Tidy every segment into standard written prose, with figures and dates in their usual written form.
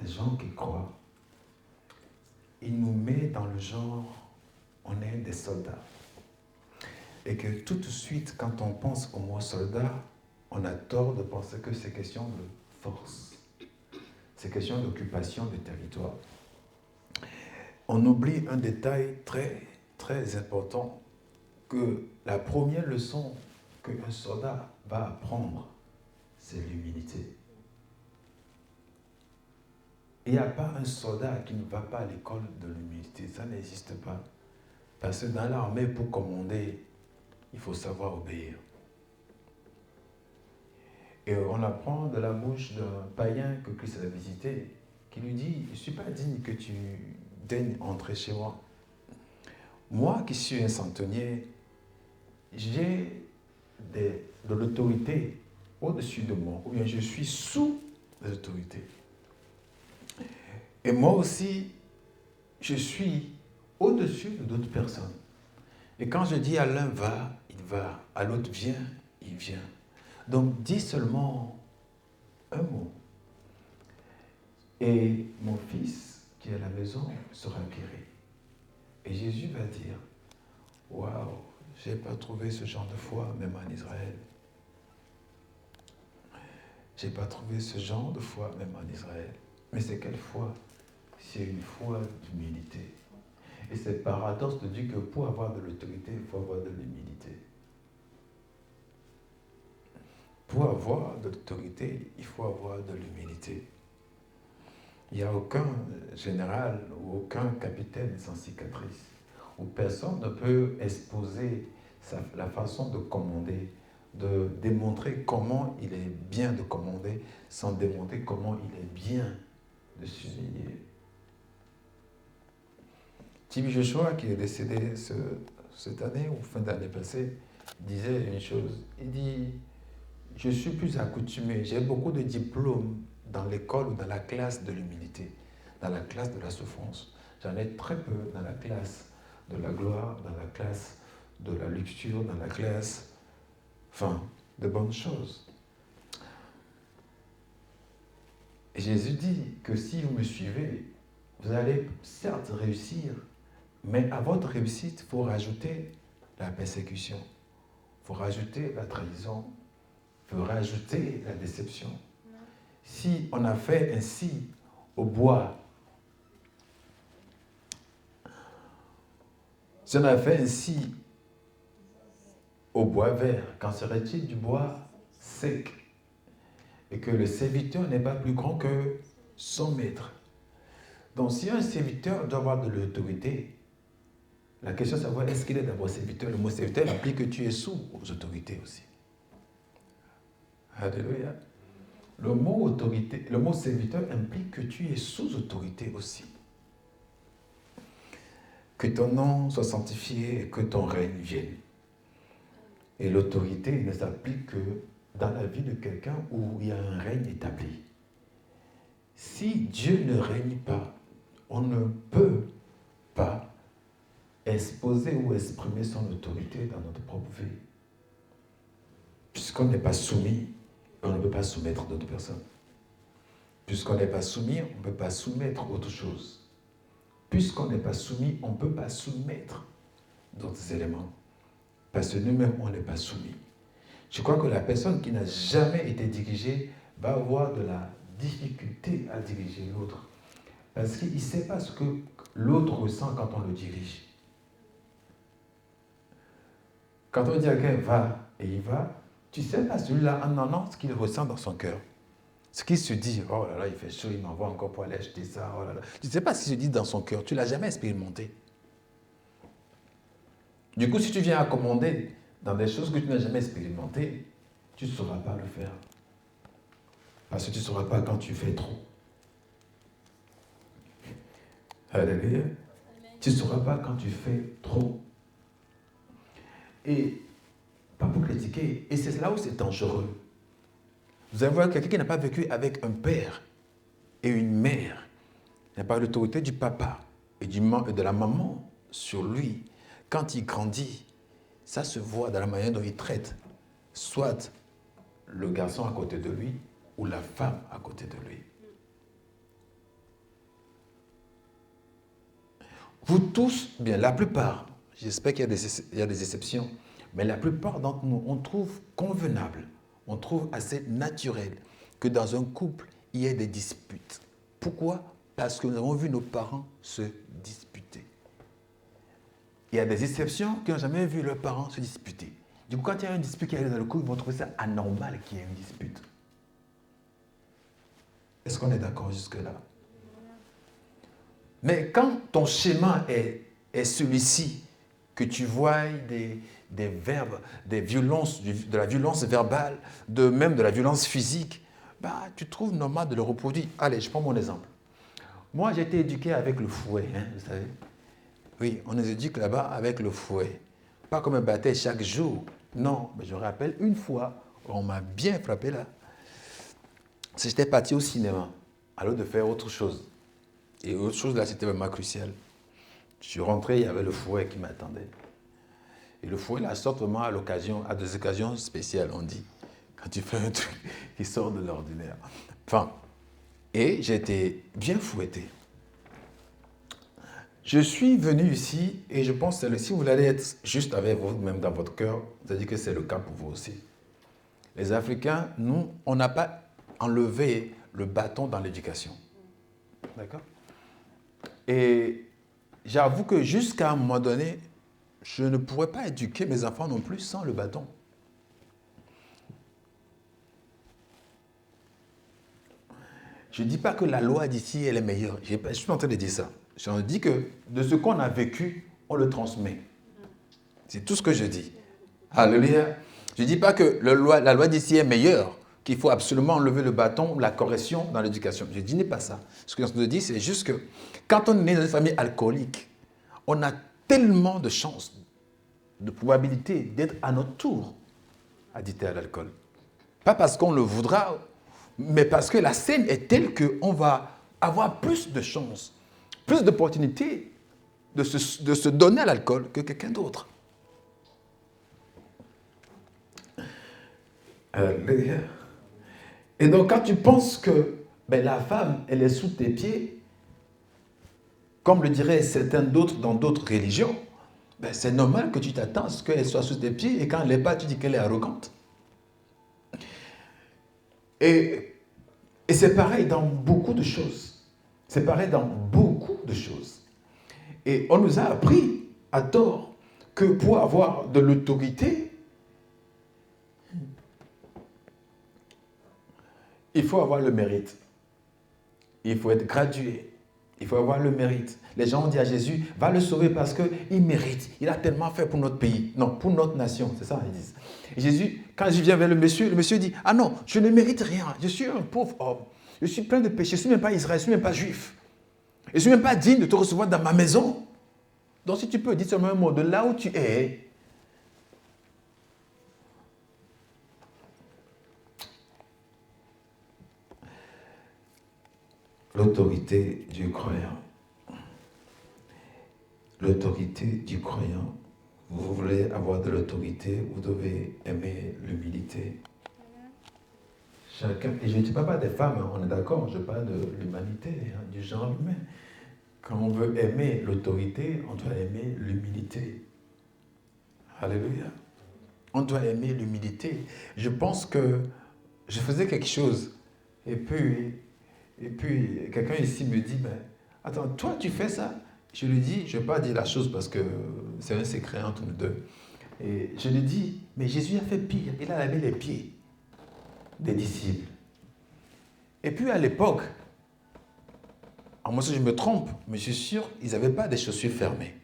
des gens qui croient, il nous met dans le genre, on est des soldats. Et que tout de suite, quand on pense au mot soldat, on a tort de penser que c'est question de force. C'est question d'occupation du territoire. On oublie un détail très, très important, que la première leçon qu'un soldat va apprendre, c'est l'humilité. Il n'y a pas un soldat qui ne va pas à l'école de l'humilité, ça n'existe pas. Parce que dans l'armée, pour commander, il faut savoir obéir. Et on apprend de la bouche d'un païen que Christ a visité, qui lui dit, je ne suis pas digne que tu daignes entrer chez moi. Moi qui suis un centenier, j'ai de l'autorité au-dessus de moi, ou bien je suis sous l'autorité. Et moi aussi, je suis au-dessus de d'autres personnes. Et quand je dis à l'un va, il va, à l'autre viens, il vient. Donc dis seulement un mot. Et mon fils qui est à la maison sera guéri. Et Jésus va dire, waouh, je n'ai pas trouvé ce genre de foi même en Israël. Je n'ai pas trouvé ce genre de foi même en Israël. Mais c'est quelle foi? C'est une foi d'humilité. Et c'est le paradoxe de dire que pour avoir de l'autorité, il faut avoir de l'humilité. Pour avoir de l'autorité, il faut avoir de l'humilité. Il n'y a aucun général ou aucun capitaine sans cicatrice, où personne ne peut exposer la façon de commander, de démontrer comment il est bien de commander, sans démontrer comment il est bien de s'humilier. T.B. Joshua, qui est décédé cette année ou fin d'année passée, disait une chose. Il dit, je suis plus accoutumé, j'ai beaucoup de diplômes dans l'école ou dans la classe de l'humilité, dans la classe de la souffrance. J'en ai très peu dans la classe de la gloire, dans la classe de la luxure, dans la classe, de bonnes choses. Et Jésus dit que si vous me suivez, vous allez certes réussir, mais à votre réussite, il faut rajouter la persécution, il faut rajouter la trahison, il faut rajouter la déception. Si on a fait ainsi au bois, si on a fait ainsi au bois vert, qu'en serait-il du bois sec? Et que le serviteur n'est pas plus grand que son maître. Donc si un serviteur doit avoir de l'autorité, la question c'est de savoir est-ce qu'il est d'abord serviteur. Le mot serviteur implique que tu es sous aux autorités aussi. Alléluia. Le mot autorité, le mot serviteur implique que tu es sous autorité aussi. Que ton nom soit sanctifié et que ton règne vienne. Et l'autorité ne s'applique que dans la vie de quelqu'un où il y a un règne établi. Si Dieu ne règne pas, on ne peut pas exposer ou exprimer son autorité dans notre propre vie. Puisqu'on n'est pas soumis, on ne peut pas soumettre d'autres personnes. Puisqu'on n'est pas soumis, on ne peut pas soumettre autre chose. Puisqu'on n'est pas soumis, on ne peut pas soumettre d'autres éléments. Parce que nous-mêmes, on n'est pas soumis. Je crois que la personne qui n'a jamais été dirigée va avoir de la difficulté à diriger l'autre. Parce qu'il ne sait pas ce que l'autre ressent quand on le dirige. Quand on dit à quelqu'un va et il va, tu ne sais pas celui-là en entendant ce qu'il ressent dans son cœur. Ce qu'il se dit, oh là là, il fait chaud, il m'envoie encore pour aller acheter ça, oh là là. Tu ne sais pas ce qu'il se dit dans son cœur, tu ne l'as jamais expérimenté. Du coup, si tu viens à commander dans des choses que tu n'as jamais expérimentées, tu ne sauras pas le faire. Parce que tu ne sauras pas quand tu fais trop. Alléluia. Tu ne sauras pas quand tu fais trop. Et, pas pour critiquer, et c'est là où c'est dangereux. Vous allez voir quelqu'un qui n'a pas vécu avec un père et une mère, il n'a pas l'autorité du papa et de la maman sur lui. Quand il grandit, ça se voit dans la manière dont il traite soit le garçon à côté de lui ou la femme à côté de lui. Vous tous, bien la plupart, j'espère qu'il y a des exceptions, mais la plupart d'entre nous, on trouve convenable, on trouve assez naturel que dans un couple, il y ait des disputes. Pourquoi? Parce que nous avons vu nos parents se disputer. Il y a des exceptions qui n'ont jamais vu leurs parents se disputer. Du coup, quand il y a une dispute qui arrive dans le couple, ils vont trouver ça anormal qu'il y ait une dispute. Est-ce qu'on est d'accord jusque-là? Mais quand ton schéma est celui-ci, que tu vois des verbes, des violences, de la violence verbale, même de la violence physique, bah, tu trouves normal de le reproduire. Allez, je prends mon exemple. Moi, j'ai été éduqué avec le fouet, hein, vous savez. Oui, on nous éduque là-bas avec le fouet. Pas comme un baptême chaque jour. Non, mais je me rappelle une fois, on m'a bien frappé là. J'étais parti au cinéma, alors de faire autre chose. Et autre chose là, c'était vraiment crucial. Je suis rentré, il y avait le fouet qui m'attendait. Et le fouet là sort vraiment à l'occasion, à des occasions spéciales, on dit. Quand tu fais un truc qui sort de l'ordinaire. Enfin, et j'ai été bien fouetté. Je suis venu ici et je pense que si vous allez être juste avec vous-même dans votre cœur, c'est-à-dire que c'est le cas pour vous aussi. Les Africains, nous, on n'a pas enlevé le bâton dans l'éducation. D'accord? Et j'avoue que jusqu'à un moment donné, je ne pourrais pas éduquer mes enfants non plus sans le bâton. Je ne dis pas que la loi d'ici, elle est meilleure. Je ne suis pas en train de dire ça. Je dis que de ce qu'on a vécu, on le transmet. C'est tout ce que je dis. Alléluia. Je ne dis pas que la loi d'ici est meilleure, qu'il faut absolument enlever le bâton, la correction dans l'éducation. Je ne dis pas ça. Ce que je dis, c'est juste que quand on est dans une famille alcoolique, on a tellement de chances, de probabilité d'être à notre tour addicté à l'alcool. Pas parce qu'on le voudra, mais parce que la scène est telle qu'on va avoir plus de chances, plus d'opportunités de se donner à l'alcool que quelqu'un d'autre. Et donc, quand tu penses que la femme, elle est sous tes pieds, comme le diraient certains d'autres dans d'autres religions, c'est normal que tu t'attends à ce qu'elle soit sous tes pieds et quand elle n'est pas, tu dis qu'elle est arrogante. Et c'est pareil dans beaucoup de choses. C'est pareil dans beaucoup de choses. Et on nous a appris à tort que pour avoir de l'autorité, il faut avoir le mérite. Il faut être gradué. Il faut avoir le mérite. Les gens ont dit à Jésus, va le sauver parce qu'il mérite. Il a tellement fait pour notre pays. Non, pour notre nation. C'est ça, ils disent. Et Jésus, quand je viens vers le monsieur dit, ah non, je ne mérite rien. Je suis un pauvre homme. Je suis plein de péchés. Je ne suis même pas Israël. Je ne suis même pas juif. Je ne suis même pas digne de te recevoir dans ma maison. Donc si tu peux dire seulement un mot de là où tu es, l'autorité du croyant. L'autorité du croyant. Vous voulez avoir de l'autorité, vous devez aimer l'humilité. Chacun, et je ne dis pas des femmes, on est d'accord, je parle de l'humanité, du genre humain. Quand on veut aimer l'autorité, on doit aimer l'humilité. Alléluia. On doit aimer l'humilité. Je pense que je faisais quelque chose, et puis quelqu'un ici me dit, attends, toi tu fais ça? Je lui dis, je ne vais pas dire la chose parce que c'est un secret entre nous deux. Et je lui dis, mais Jésus a fait pire, il a lavé les pieds des disciples. Et puis à l'époque, à moins que je me trompe, mais je suis sûr, ils n'avaient pas des chaussures fermées.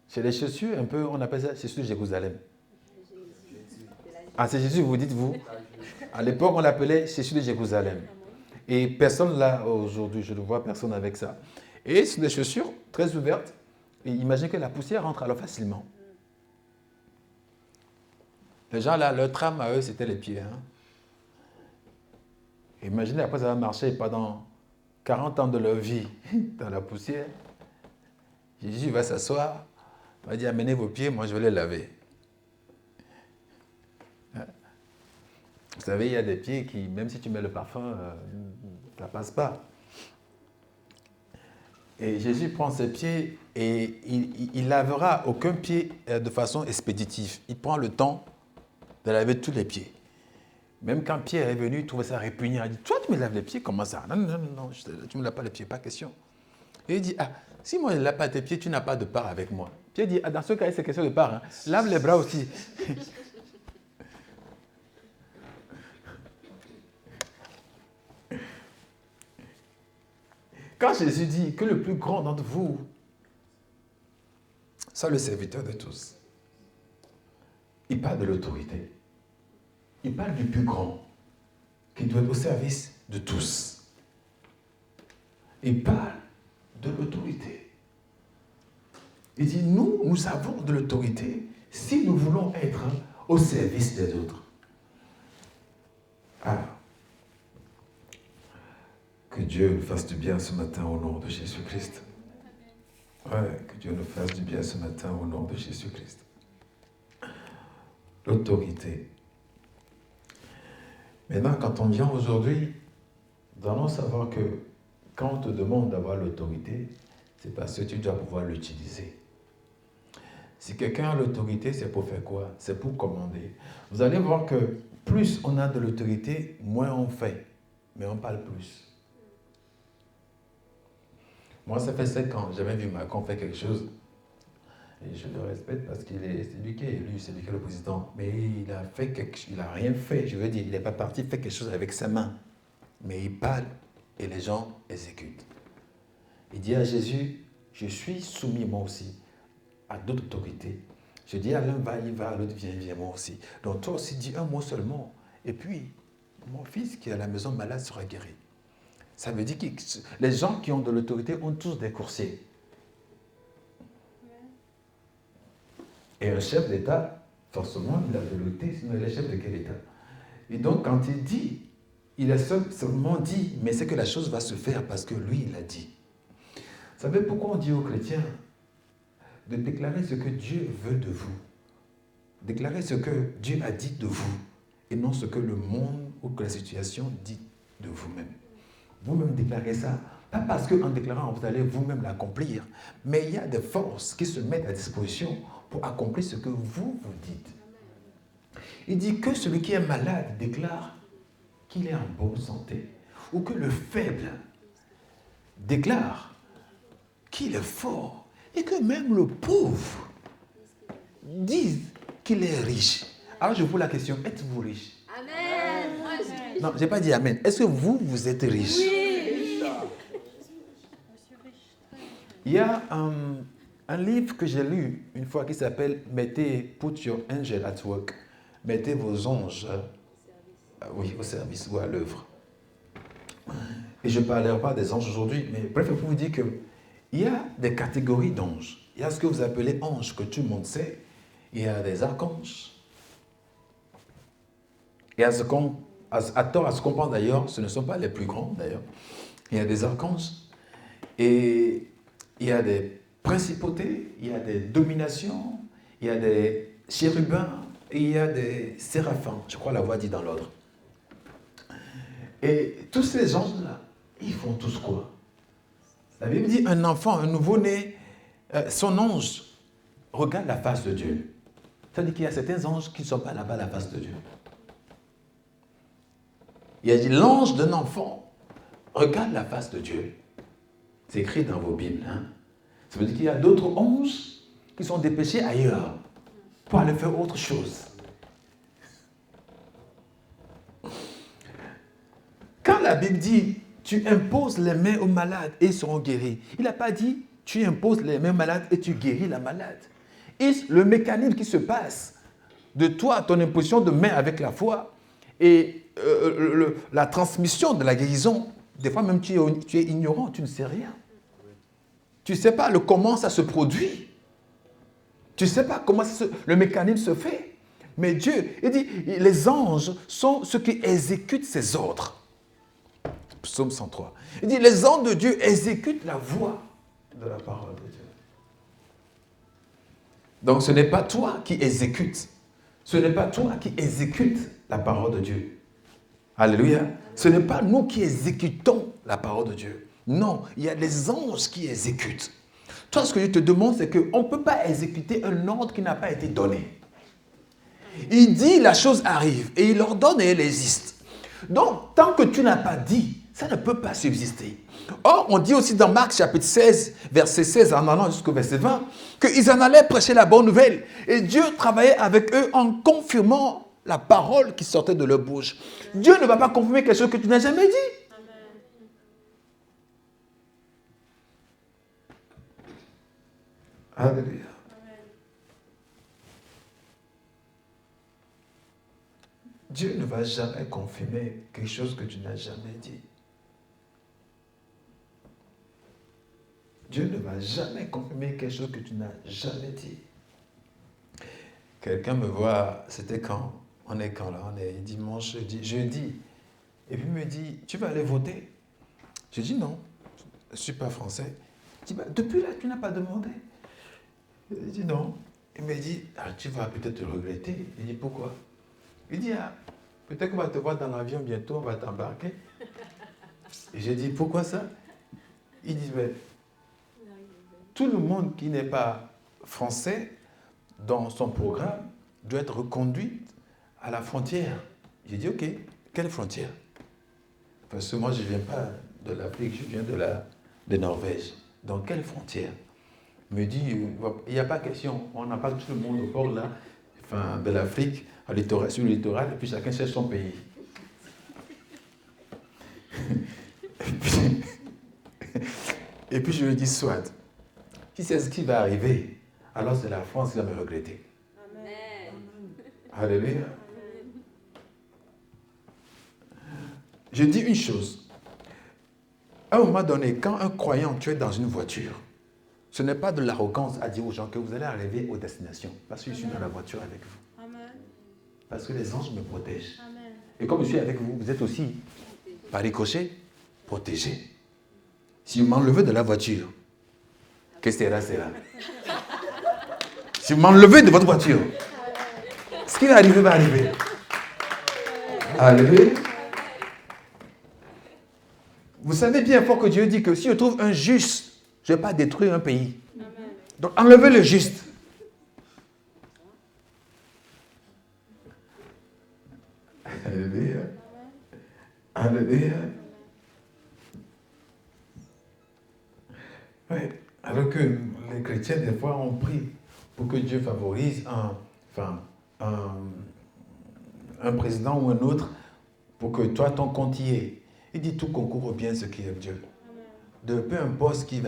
C'est des chaussures un peu, on appelle ça chaussures de Jérusalem. Ah, c'est Jésus, vous dites vous? À l'époque, on l'appelait chaussures de Jérusalem. Et personne là, aujourd'hui, je ne vois personne avec ça. Et c'est des chaussures très ouvertes. Et imaginez que la poussière rentre alors facilement. Les gens là, leur trame à eux, c'était les pieds. Imaginez après avoir marché pendant 40 ans de leur vie dans la poussière. Jésus va s'asseoir, va dire amenez vos pieds, moi je vais les laver. Vous savez, il y a des pieds qui, même si tu mets le parfum, ça ne passe pas. Et Jésus prend ses pieds et il lavera aucun pied de façon expéditive. Il prend le temps de laver tous les pieds. Même quand Pierre est venu, il trouvait ça répugnant. Il dit, toi, tu me laves les pieds, comment ça? Non, non, non, non, tu ne me laves pas les pieds, pas question. Et il dit, ah, si moi je ne lave pas tes pieds, tu n'as pas de part avec moi. Pierre dit, ah, dans ce cas, c'est question de part. Hein. Lave les bras aussi. Quand Jésus dit que le plus grand d'entre vous soit le serviteur de tous, il parle de l'autorité. Il parle du plus grand, qui doit être au service de tous. Il parle de l'autorité. Il dit, nous avons de l'autorité si nous voulons être au service des autres. Alors, que Dieu nous fasse du bien ce matin au nom de Jésus-Christ. Ouais, que Dieu nous fasse du bien ce matin au nom de Jésus-Christ. L'autorité. Maintenant, quand on vient aujourd'hui, nous allons savoir que quand on te demande d'avoir l'autorité, c'est parce que tu dois pouvoir l'utiliser. Si quelqu'un a l'autorité, c'est pour faire quoi? C'est pour commander. Vous allez voir que plus on a de l'autorité, moins on fait. Mais on parle plus. Moi, ça fait 5 ans, j'avais vu Macron faire quelque chose. Et je le respecte parce c'est lui qui est élu, c'est lui qui est le président. Mais il n'a rien fait, je veux dire, il n'est pas parti faire quelque chose avec sa main. Mais il parle et les gens exécutent. Il dit à Jésus, je suis soumis moi aussi à d'autres autorités. Je dis à l'un va, il va, à l'autre viens moi aussi. Donc toi aussi dis un mot seulement. Et puis, mon fils qui est à la maison malade sera guéri. Ça veut dire que les gens qui ont de l'autorité ont tous des coursiers. Et un chef d'État, forcément, il a de l'autorité, sinon il est chef de quel État? Et donc, quand il dit, il a seulement dit, mais c'est que la chose va se faire parce que lui, il a dit. Vous savez pourquoi on dit aux chrétiens de déclarer ce que Dieu veut de vous? Déclarer ce que Dieu a dit de vous et non ce que le monde ou que la situation dit de vous-même. Vous-même déclarez ça, pas parce qu'en déclarant, vous allez vous-même l'accomplir, mais il y a des forces qui se mettent à disposition pour accomplir ce que vous dites. Il dit que celui qui est malade déclare qu'il est en bonne santé, ou que le faible déclare qu'il est fort, et que même le pauvre dise qu'il est riche. Alors je vous pose la question, êtes-vous riche? Amen. Non, je n'ai pas dit amen. Est-ce que vous êtes riche? Oui. Il y a un livre que j'ai lu une fois qui s'appelle « Put your angel at work ». Mettez vos anges au service ou à l'œuvre. Et je ne parlerai pas des anges aujourd'hui, mais bref, pour vous dire qu'il y a des catégories d'anges. Il y a ce que vous appelez anges, que tout le monde sait. Il y a des archanges. Et à tort, à ce qu'on pense d'ailleurs, ce ne sont pas les plus grands d'ailleurs. Il y a des archanges. Et il y a des principautés, il y a des dominations, il y a des chérubins, et il y a des séraphins. Je crois l'avoir dit dans l'ordre. Et tous ces anges-là, ils font tous quoi? La Bible dit, un enfant, un nouveau-né, son ange regarde la face de Dieu. Ça veut dire qu'il y a certains anges qui ne sont pas là-bas à la face de Dieu. Il y a dit, l'ange d'un enfant regarde la face de Dieu. C'est écrit dans vos Bibles. Hein? Ça veut dire qu'il y a d'autres anges qui sont dépêchés ailleurs pour aller faire autre chose. Quand la Bible dit, tu imposes les mains aux malades et ils seront guéris, il n'a pas dit, tu imposes les mains aux malades et tu guéris la malade. Et le mécanisme qui se passe de toi, ton imposition de main avec la foi et la transmission de la guérison, des fois même tu es ignorant, tu ne sais rien. Tu ne sais pas comment ça se produit. Tu ne sais pas comment le mécanisme se fait. Mais Dieu, il dit, les anges sont ceux qui exécutent ses ordres. Psaume 103. Il dit, les anges de Dieu exécutent la voix de la parole de Dieu. Donc ce n'est pas toi qui exécutes. Ce n'est pas toi qui exécutes la parole de Dieu. Alléluia. Ce n'est pas nous qui exécutons la parole de Dieu. Non, il y a les anges qui exécutent. Toi, ce que je te demande, c'est qu'on ne peut pas exécuter un ordre qui n'a pas été donné. Il dit, la chose arrive, et il ordonne et elle existe. Donc, tant que tu n'as pas dit, ça ne peut pas subsister. Or, on dit aussi dans Marc chapitre 16, verset 16 en allant jusqu'au verset 20, qu'ils en allaient prêcher la bonne nouvelle. Et Dieu travaillait avec eux en confirmant la parole qui sortait de leur bouche. Dieu ne va pas confirmer quelque chose que tu n'as jamais dit. Alléluia. Dieu ne va jamais confirmer quelque chose que tu n'as jamais dit. Dieu ne va jamais confirmer quelque chose que tu n'as jamais dit. Quelqu'un me voit, c'était quand? On est quand là? On est dimanche, jeudi. Et puis il me dit, tu vas aller voter? Je dis non, je ne suis pas français. Il dit, bah, depuis là, tu n'as pas demandé. Je dis non. Il me dit, ah, tu vas peut-être te regretter. Je dis pourquoi? Il dit, ah, peut-être qu'on va te voir dans l'avion bientôt, on va t'embarquer. Et j'ai dit, pourquoi ça? Il dit, ben, tout le monde qui n'est pas français, dans son programme, doit être reconduit à la frontière. J'ai dit, ok, quelle frontière? Parce que moi, je ne viens pas de l'Afrique, je viens de Norvège. Dans quelle frontière? Il me dit, il n'y a pas question, on n'a pas tout le monde au port là, enfin, de l'Afrique, sur le littoral, et puis chacun cherche son pays. Et puis je lui dis, soit, si c'est ce qui va arriver, alors c'est la France qui va me regretter. Amen. Alléluia. Je dis une chose. À un moment donné, quand un croyant, tu es dans une voiture, ce n'est pas de l'arrogance à dire aux gens que vous allez arriver aux destinations, parce que je suis dans la voiture avec vous. Amen. Parce que les anges me protègent. Amen. Et comme je suis avec vous, vous êtes aussi, par ricochet, protégés. Si vous m'enlevez de la voiture, que sera? Si vous m'enlevez de votre voiture, ce qui va arriver va arriver. Alléluia. Vous savez bien fort que Dieu dit que si je trouve un juste, je ne vais pas détruire un pays. Donc enlevez le juste. Alléluia. Alléluia. Oui. Alors que les chrétiens, des fois, ont pris pour que Dieu favorise un président ou un autre pour que toi, ton compte y est. Il dit tout concourt au bien ce qui est Dieu. De peu importe ce qui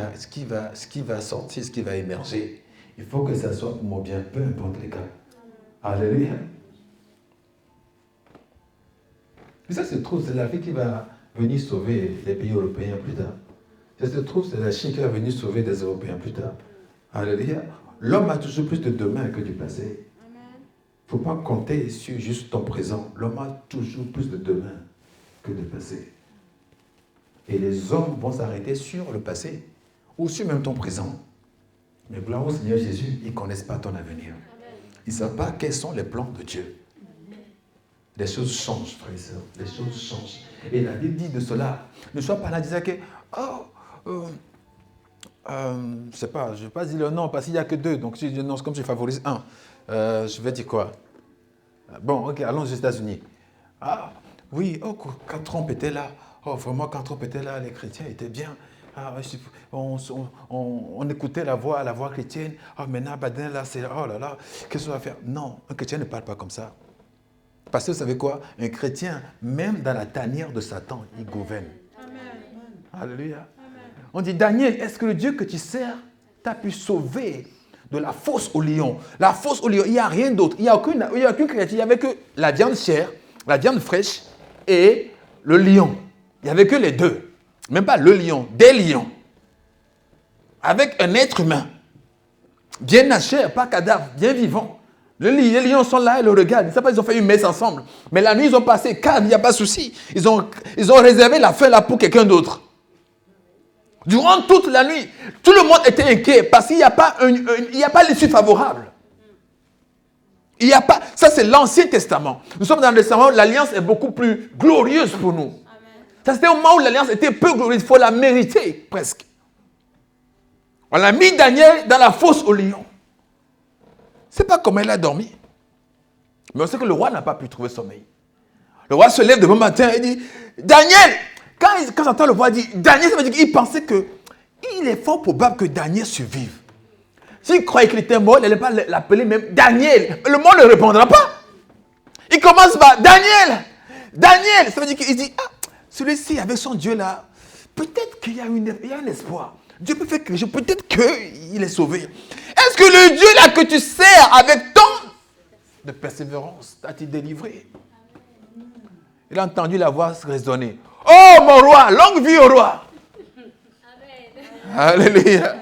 va sortir, ce qui va émerger, il faut que ça soit pour mon bien, peu importe les cas. Alléluia. Et ça se trouve, c'est l'Afrique qui va venir sauver les pays européens plus tard. Ça se trouve, c'est la Chine qui va venir sauver des Européens plus tard. Alléluia. L'homme a toujours plus de demain que du passé. Il ne faut pas compter sur juste ton présent. L'homme a toujours plus de demain que de passé. Et les hommes vont s'arrêter sur le passé ou sur même ton présent. Mais gloire au Seigneur Jésus, ils ne connaissent pas ton avenir. Ils ne savent pas quels sont les plans de Dieu. Les choses changent, frères et sœurs. Les choses changent. Et la Bible dit de cela. Ne sois pas là disant que, je sais pas, je ne vais pas dire le nom parce qu'il n'y a que deux. Donc, si je non, comme je favorise un, je vais dire quoi? Bon, ok, allons aux États-Unis. Ah, oui, quand Trump était là, vraiment, quand Trump était là, les chrétiens étaient bien. Ah, on écoutait la voix chrétienne. Maintenant, Baden, là, c'est oh là là, qu'est-ce qu'on va faire? Non, un chrétien ne parle pas comme ça. Parce que vous savez quoi? Un chrétien, même dans la tanière de Satan, il gouverne. Amen. Alléluia. Amen. On dit, Daniel, est-ce que le Dieu que tu sers t'a pu sauver de la fosse au lion? La fosse au lion, il n'y a rien d'autre. Il n'y a aucune créature. Il n'y avait que la viande chère, la viande fraîche et le lion. Il n'y avait que les deux. Même pas le lion, des lions. Avec un être humain. Bien à chair, pas cadavre, bien vivant. Les lions sont là et le regardent. Ils ne savent pas, ils ont fait une messe ensemble. Mais la nuit, ils ont passé calme, il n'y a pas de souci. Ils ont réservé la fin là pour quelqu'un d'autre. Durant toute la nuit, tout le monde était inquiet parce qu'il n'y a pas l'issue favorable. Il n'y a pas. Ça, c'est l'Ancien Testament. Nous sommes dans le Testament, l'alliance est beaucoup plus glorieuse pour nous. Ça, c'était au moment où l'alliance était peu glorieuse. Il faut la mériter, presque. On a mis Daniel dans la fosse au lion. C'est pas comment il a dormi. Mais on sait que le roi n'a pas pu trouver sommeil. Le roi se lève demain matin et dit, Daniel, quand j'entends le roi dire, Daniel, ça veut dire qu'il pensait que il est fort probable que Daniel survive. S'il croyait qu'il était mort, il n'allait pas l'appeler même Daniel. Le monde ne répondra pas. Il commence par Daniel. Daniel, ça veut dire qu'il dit, ah, celui-ci avec son Dieu là, peut-être qu'il y a un espoir. Dieu peut faire quelque chose, peut-être qu'il est sauvé. Est-ce que le Dieu là que tu sers avec tant de persévérance t'a-t-il délivré? Il a entendu la voix résonner. Oh mon roi, longue vie au roi. Amen. Alléluia.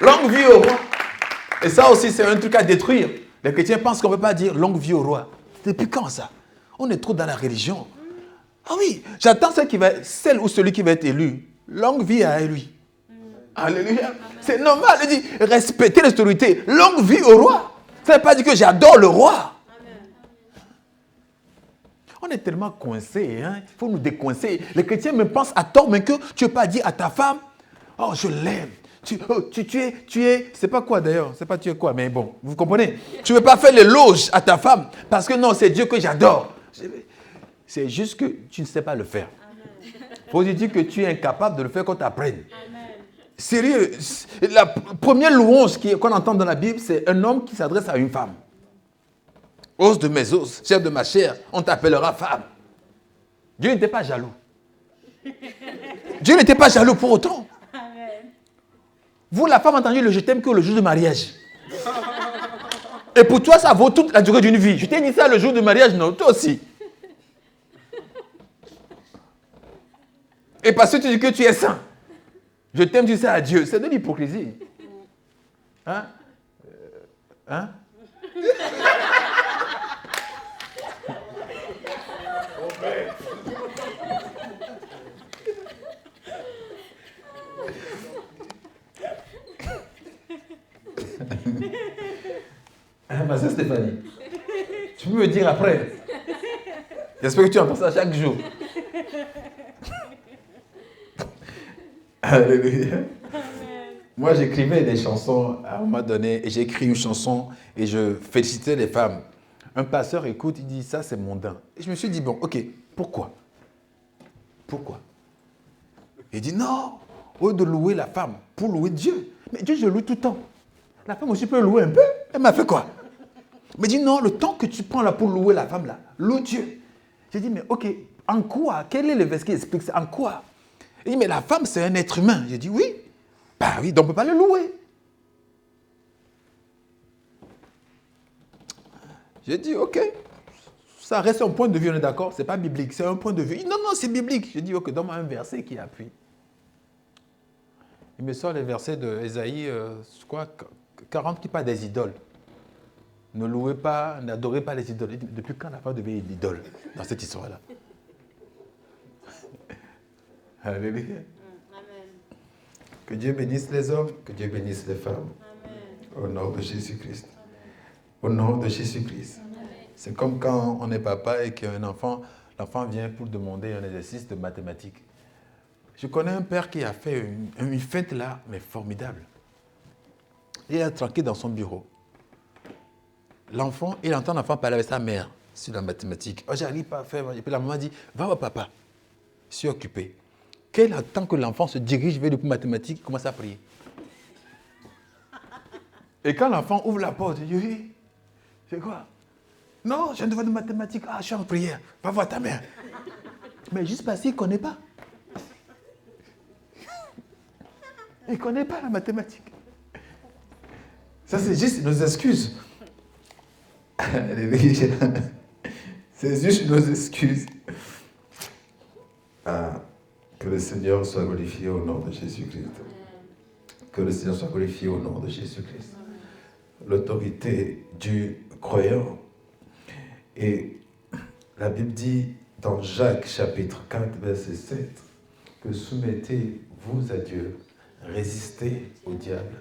Longue vie au roi. Et ça aussi, c'est un truc à détruire. Les chrétiens pensent qu'on ne peut pas dire longue vie au roi. Depuis quand ça? On est trop dans la religion. Ah oui, j'attends celle ou celui qui va être élu. Longue vie à lui. Alléluia. C'est normal. Il dit respecter l'autorité. Longue vie au roi. Ça ne veut pas dire que j'adore le roi. On est tellement coincés. Hein? Il faut nous décoincer. Les chrétiens me pensent à tort, mais que tu ne veux pas dire à ta femme, oh, je l'aime. Tu es, c'est pas quoi d'ailleurs, c'est pas tu es quoi, mais bon, vous comprenez. Tu ne veux pas faire l'éloge à ta femme, parce que non, c'est Dieu que j'adore. C'est juste que tu ne sais pas le faire. Il faut dire que tu es incapable de le faire qu'on t'apprenne. Sérieux, la première louange qu'on entend dans la Bible, c'est un homme qui s'adresse à une femme. Os de mes os, chair de ma chair, on t'appellera femme. Dieu n'était pas jaloux. Dieu n'était pas jaloux pour autant. Vous, la femme, entendez le je t'aime que le jour du mariage. Et pour toi, ça vaut toute la durée d'une vie. Je t'ai dit ça le jour du mariage, non, toi aussi. Et parce que tu dis que tu es saint. Je t'aime, tu sais, à Dieu. C'est de l'hypocrisie. Hein? Hein? Hein, ma soeur Stéphanie, tu peux me dire après. J'espère que tu entends ça chaque jour. Alléluia. Moi, j'écrivais des chansons à un moment donné, et j'ai écrit une chanson et je félicitais les femmes. Un pasteur écoute, il dit, ça c'est mondain. Et je me suis dit, bon, ok, pourquoi? Pourquoi? Il dit, non, au lieu de louer la femme, pour louer Dieu. Mais Dieu, je loue tout le temps. La femme aussi peut louer un peu. Elle m'a fait quoi? Mais il dit, non, le temps que tu prends là pour louer la femme là, loue Dieu. J'ai dit, mais ok, en quoi? Quel est le verset qui explique ça? En quoi? Il dit, mais la femme, c'est un être humain. J'ai dit, oui. Ben oui, donc on ne peut pas le louer. J'ai dit, ok, ça reste un point de vue, on est d'accord? Ce n'est pas biblique, c'est un point de vue. Non, non, c'est biblique. J'ai dit, ok, donne-moi un verset qui appuie. Il me sort les versets de Ésaïe, je crois, 40 qui parlent des idoles. Ne louez pas, n'adorez pas les idoles. Depuis quand la femme devient une idole dans cette histoire-là? Alléluia. Que Dieu bénisse les hommes, que Dieu bénisse les femmes. Amen. Au nom de Jésus-Christ. Au nom de Jésus-Christ. C'est comme quand on est papa et qu'un enfant, l'enfant vient pour demander un exercice de mathématiques. Je connais un père qui a fait une fête là, mais formidable. Il est tranquille dans son bureau. L'enfant, il entend l'enfant parler avec sa mère sur la mathématique. Oh, j'arrive pas à faire. Et puis la maman dit, va voir papa. Je suis occupé. Quel temps que l'enfant se dirige vers le cours mathématique, il commence à prier. Et quand l'enfant ouvre la porte, il dit, oui, c'est quoi? Non, je viens de voir de mathématiques. Ah, je suis en prière. Va voir ta mère. Mais juste parce qu'il ne connaît pas. Il ne connaît pas la mathématique. Ça, c'est juste nos excuses. C'est juste nos excuses. Ah, que le Seigneur soit glorifié au nom de Jésus-Christ. Que le Seigneur soit glorifié au nom de Jésus-Christ. L'autorité du croyant. Et la Bible dit dans Jacques chapitre 4, verset 7, que soumettez-vous à Dieu, résistez au diable,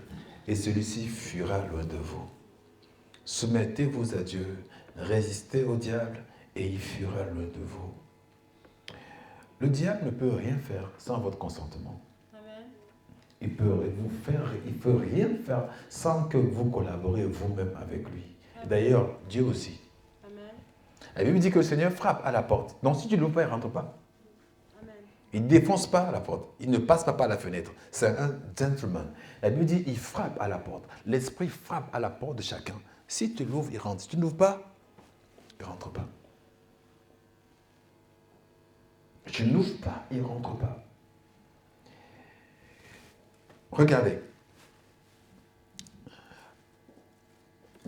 et celui-ci fuira loin de vous. Soumettez-vous à Dieu, Résistez au diable et il fuira loin de vous. Le diable ne peut rien faire sans votre consentement. Amen. Il peut rien faire sans que vous collaborez vous-même avec lui. D'ailleurs, Dieu aussi. Amen. La Bible dit que le Seigneur frappe à la porte. Donc si tu ne l'ouvres pas, il ne rentre pas. Amen. Il ne défonce pas la porte. Il ne passe pas par la fenêtre. C'est un gentleman. La Bible dit il frappe à la porte. L'Esprit frappe à la porte de chacun. Si tu l'ouvres, il rentre. Si tu ne l'ouvres pas, il ne rentre pas. Si tu ne l'ouvres pas, il ne rentre pas. Regardez.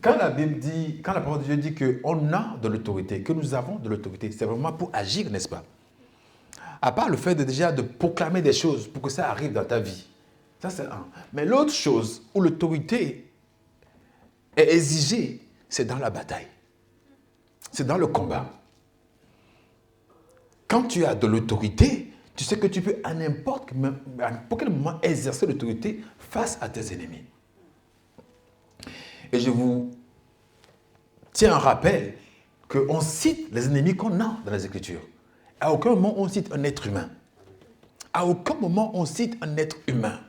Quand la Bible dit, quand la parole de Dieu dit qu'on a de l'autorité, que nous avons de l'autorité, c'est vraiment pour agir, n'est-ce pas? À part le fait de proclamer des choses pour que ça arrive dans ta vie. Ça, c'est un. Mais l'autre chose où l'autorité est exigée, c'est dans la bataille. C'est dans le combat. Quand tu as de l'autorité, tu sais que tu peux à n'importe quel moment exercer l'autorité face à tes ennemis. Et je vous tiens en rappel qu'on cite les ennemis qu'on a dans les Écritures. À aucun moment on cite un être humain. À aucun moment on cite un être humain.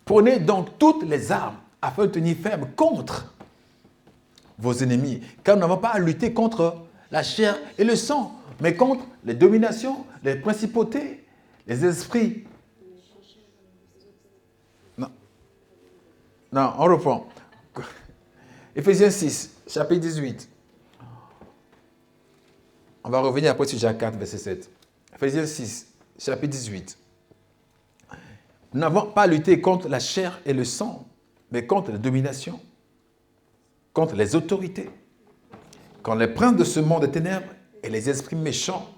Prenez donc toutes les armes afin de tenir ferme contre vos ennemis. Car nous n'avons pas à lutter contre la chair et le sang, mais contre les dominations, les principautés, les esprits. Non, on reprend. Éphésiens 6, chapitre 18. On va revenir après sur Jacques 4, verset 7. Éphésiens 6, chapitre 18. Nous n'avons pas lutté contre la chair et le sang, mais contre les dominations, contre les autorités, contre les princes de ce monde des ténèbres et les esprits méchants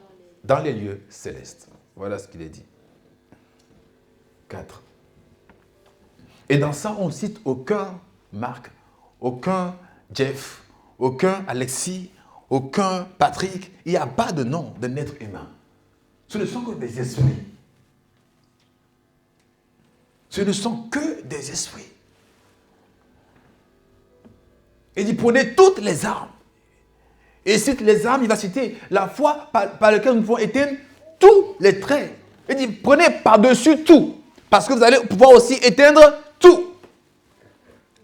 dans les lieux célestes. Voilà ce qu'il est dit. 4. Et dans ça, on ne cite aucun Marc, aucun Jeff, aucun Alexis, aucun Patrick. Il n'y a pas de nom d'un être humain. Ce ne sont que des esprits. Ce ne sont que des esprits. Il dit, prenez toutes les armes. Et cite les armes, il va citer la foi par laquelle nous pouvons éteindre tous les traits. Il dit, prenez par-dessus tout. Parce que vous allez pouvoir aussi éteindre tout.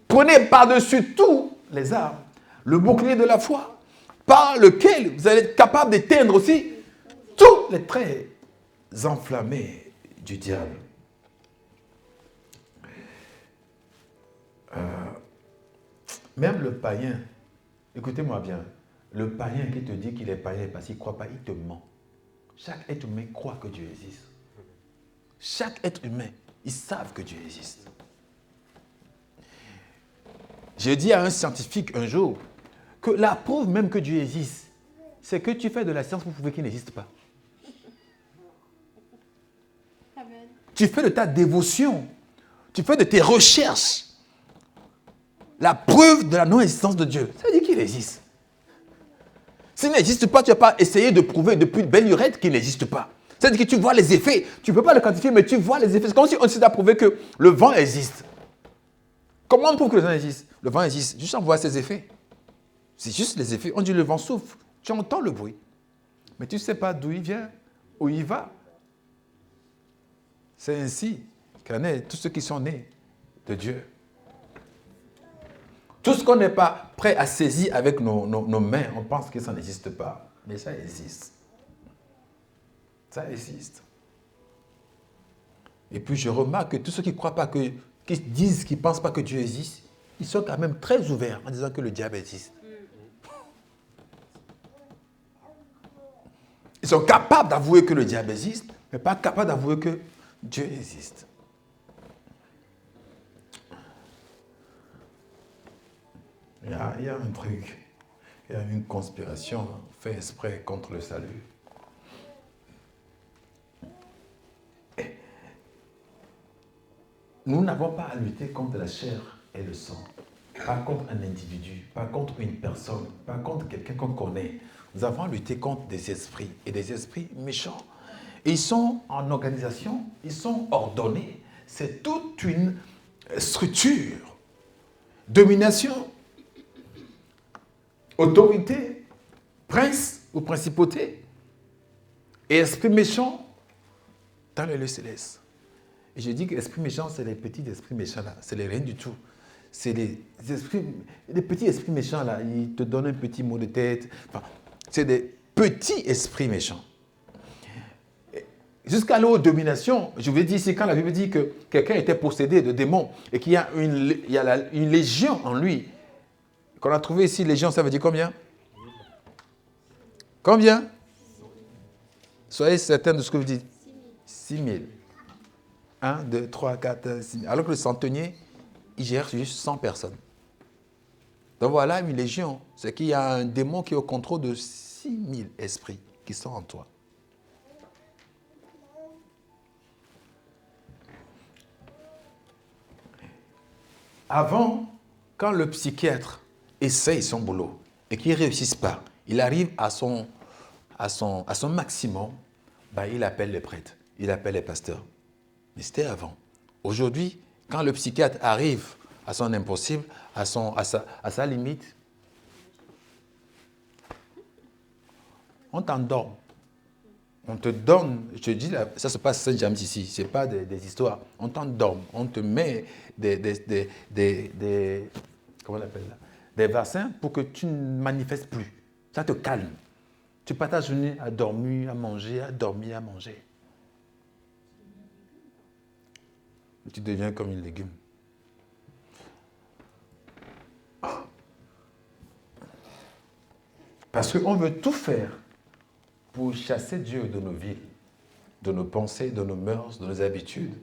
Prenez par-dessus tout les armes. Le bouclier de la foi, par lequel vous allez être capable d'éteindre aussi tous les traits enflammés du diable. Même le païen, écoutez-moi bien, le païen qui te dit qu'il est païen parce qu'il ne croit pas, il te ment. Chaque être humain croit que Dieu existe. Chaque être humain, ils savent que Dieu existe. J'ai dit à un scientifique un jour que la preuve même que Dieu existe, c'est que tu fais de la science pour prouver qu'il n'existe pas. Amen. Tu fais de ta dévotion, tu fais de tes recherches la preuve de la non-existence de Dieu. Ça veut dire qu'il existe. S'il n'existe pas, tu ne vas pas essayer de prouver depuis belle lurette qu'il n'existe pas. C'est-à-dire que tu vois les effets. Tu ne peux pas le quantifier, mais tu vois les effets. C'est comme si on essayait de prouver que le vent existe. Comment on prouve que le vent existe? Le vent existe, juste en voit ses effets. C'est juste les effets. On dit le vent souffle. Tu entends le bruit. Mais tu ne sais pas d'où il vient, où il va. C'est ainsi qu'en est tous ceux qui sont nés de Dieu. Tout ce qu'on n'est pas prêt à saisir avec nos mains, on pense que ça n'existe pas. Mais ça existe. Ça existe. Et puis je remarque que tous ceux qui ne croient pas, qui disent qu'ils ne pensent pas que Dieu existe, ils sont quand même très ouverts en disant que le diable existe. Ils sont capables d'avouer que le diable existe, mais pas capables d'avouer que Dieu existe. Il y a un truc, il y a une conspiration faite exprès contre le salut. Et nous n'avons pas à lutter contre la chair et le sang, pas contre un individu, pas contre une personne, pas contre quelqu'un qu'on connaît. Nous avons à lutter contre des esprits et des esprits méchants. Et ils sont en organisation, ils sont ordonnés. C'est toute une structure domination, autorité, prince ou principauté, et esprit méchant dans les lieux célestes. Et je dis que l'esprit méchant, c'est les petits esprits méchants là, c'est les rien du tout. C'est les petits esprits méchants là, ils te donnent un petit mot de tête. Enfin, c'est des petits esprits méchants. Jusqu'à l'eau domination, je vous ai dit ici, quand la Bible dit que quelqu'un était possédé de démons et qu'il y a une légion en lui, qu'on a trouvé ici, légion, ça veut dire combien? Combien? Soyez certains de ce que vous dites. 6 000. 1, 2, 3, 4, 6 000. Alors que le centenier, il gère juste 100 personnes. Donc voilà une légion. C'est qu'il y a un démon qui est au contrôle de 6 000 esprits qui sont en toi. Avant, quand le psychiatre essaye son boulot et qu'il ne réussisse pas, il arrive à son maximum, ben, il appelle les prêtres, il appelle les pasteurs. Mais c'était avant. Aujourd'hui, quand le psychiatre arrive à son impossible, à sa limite, on t'endort. On te donne, je te dis, ça se passe à Saint-James ici, ce n'est pas des histoires. On t'endort, on te met comment on appelle là, des vaccins pour que tu ne manifestes plus. Ça te calme. Tu passes ta journée à dormir, à manger, à dormir, à manger. Tu deviens comme une légume. Parce qu'on veut tout faire pour chasser Dieu de nos vies, de nos pensées, de nos mœurs, de nos habitudes.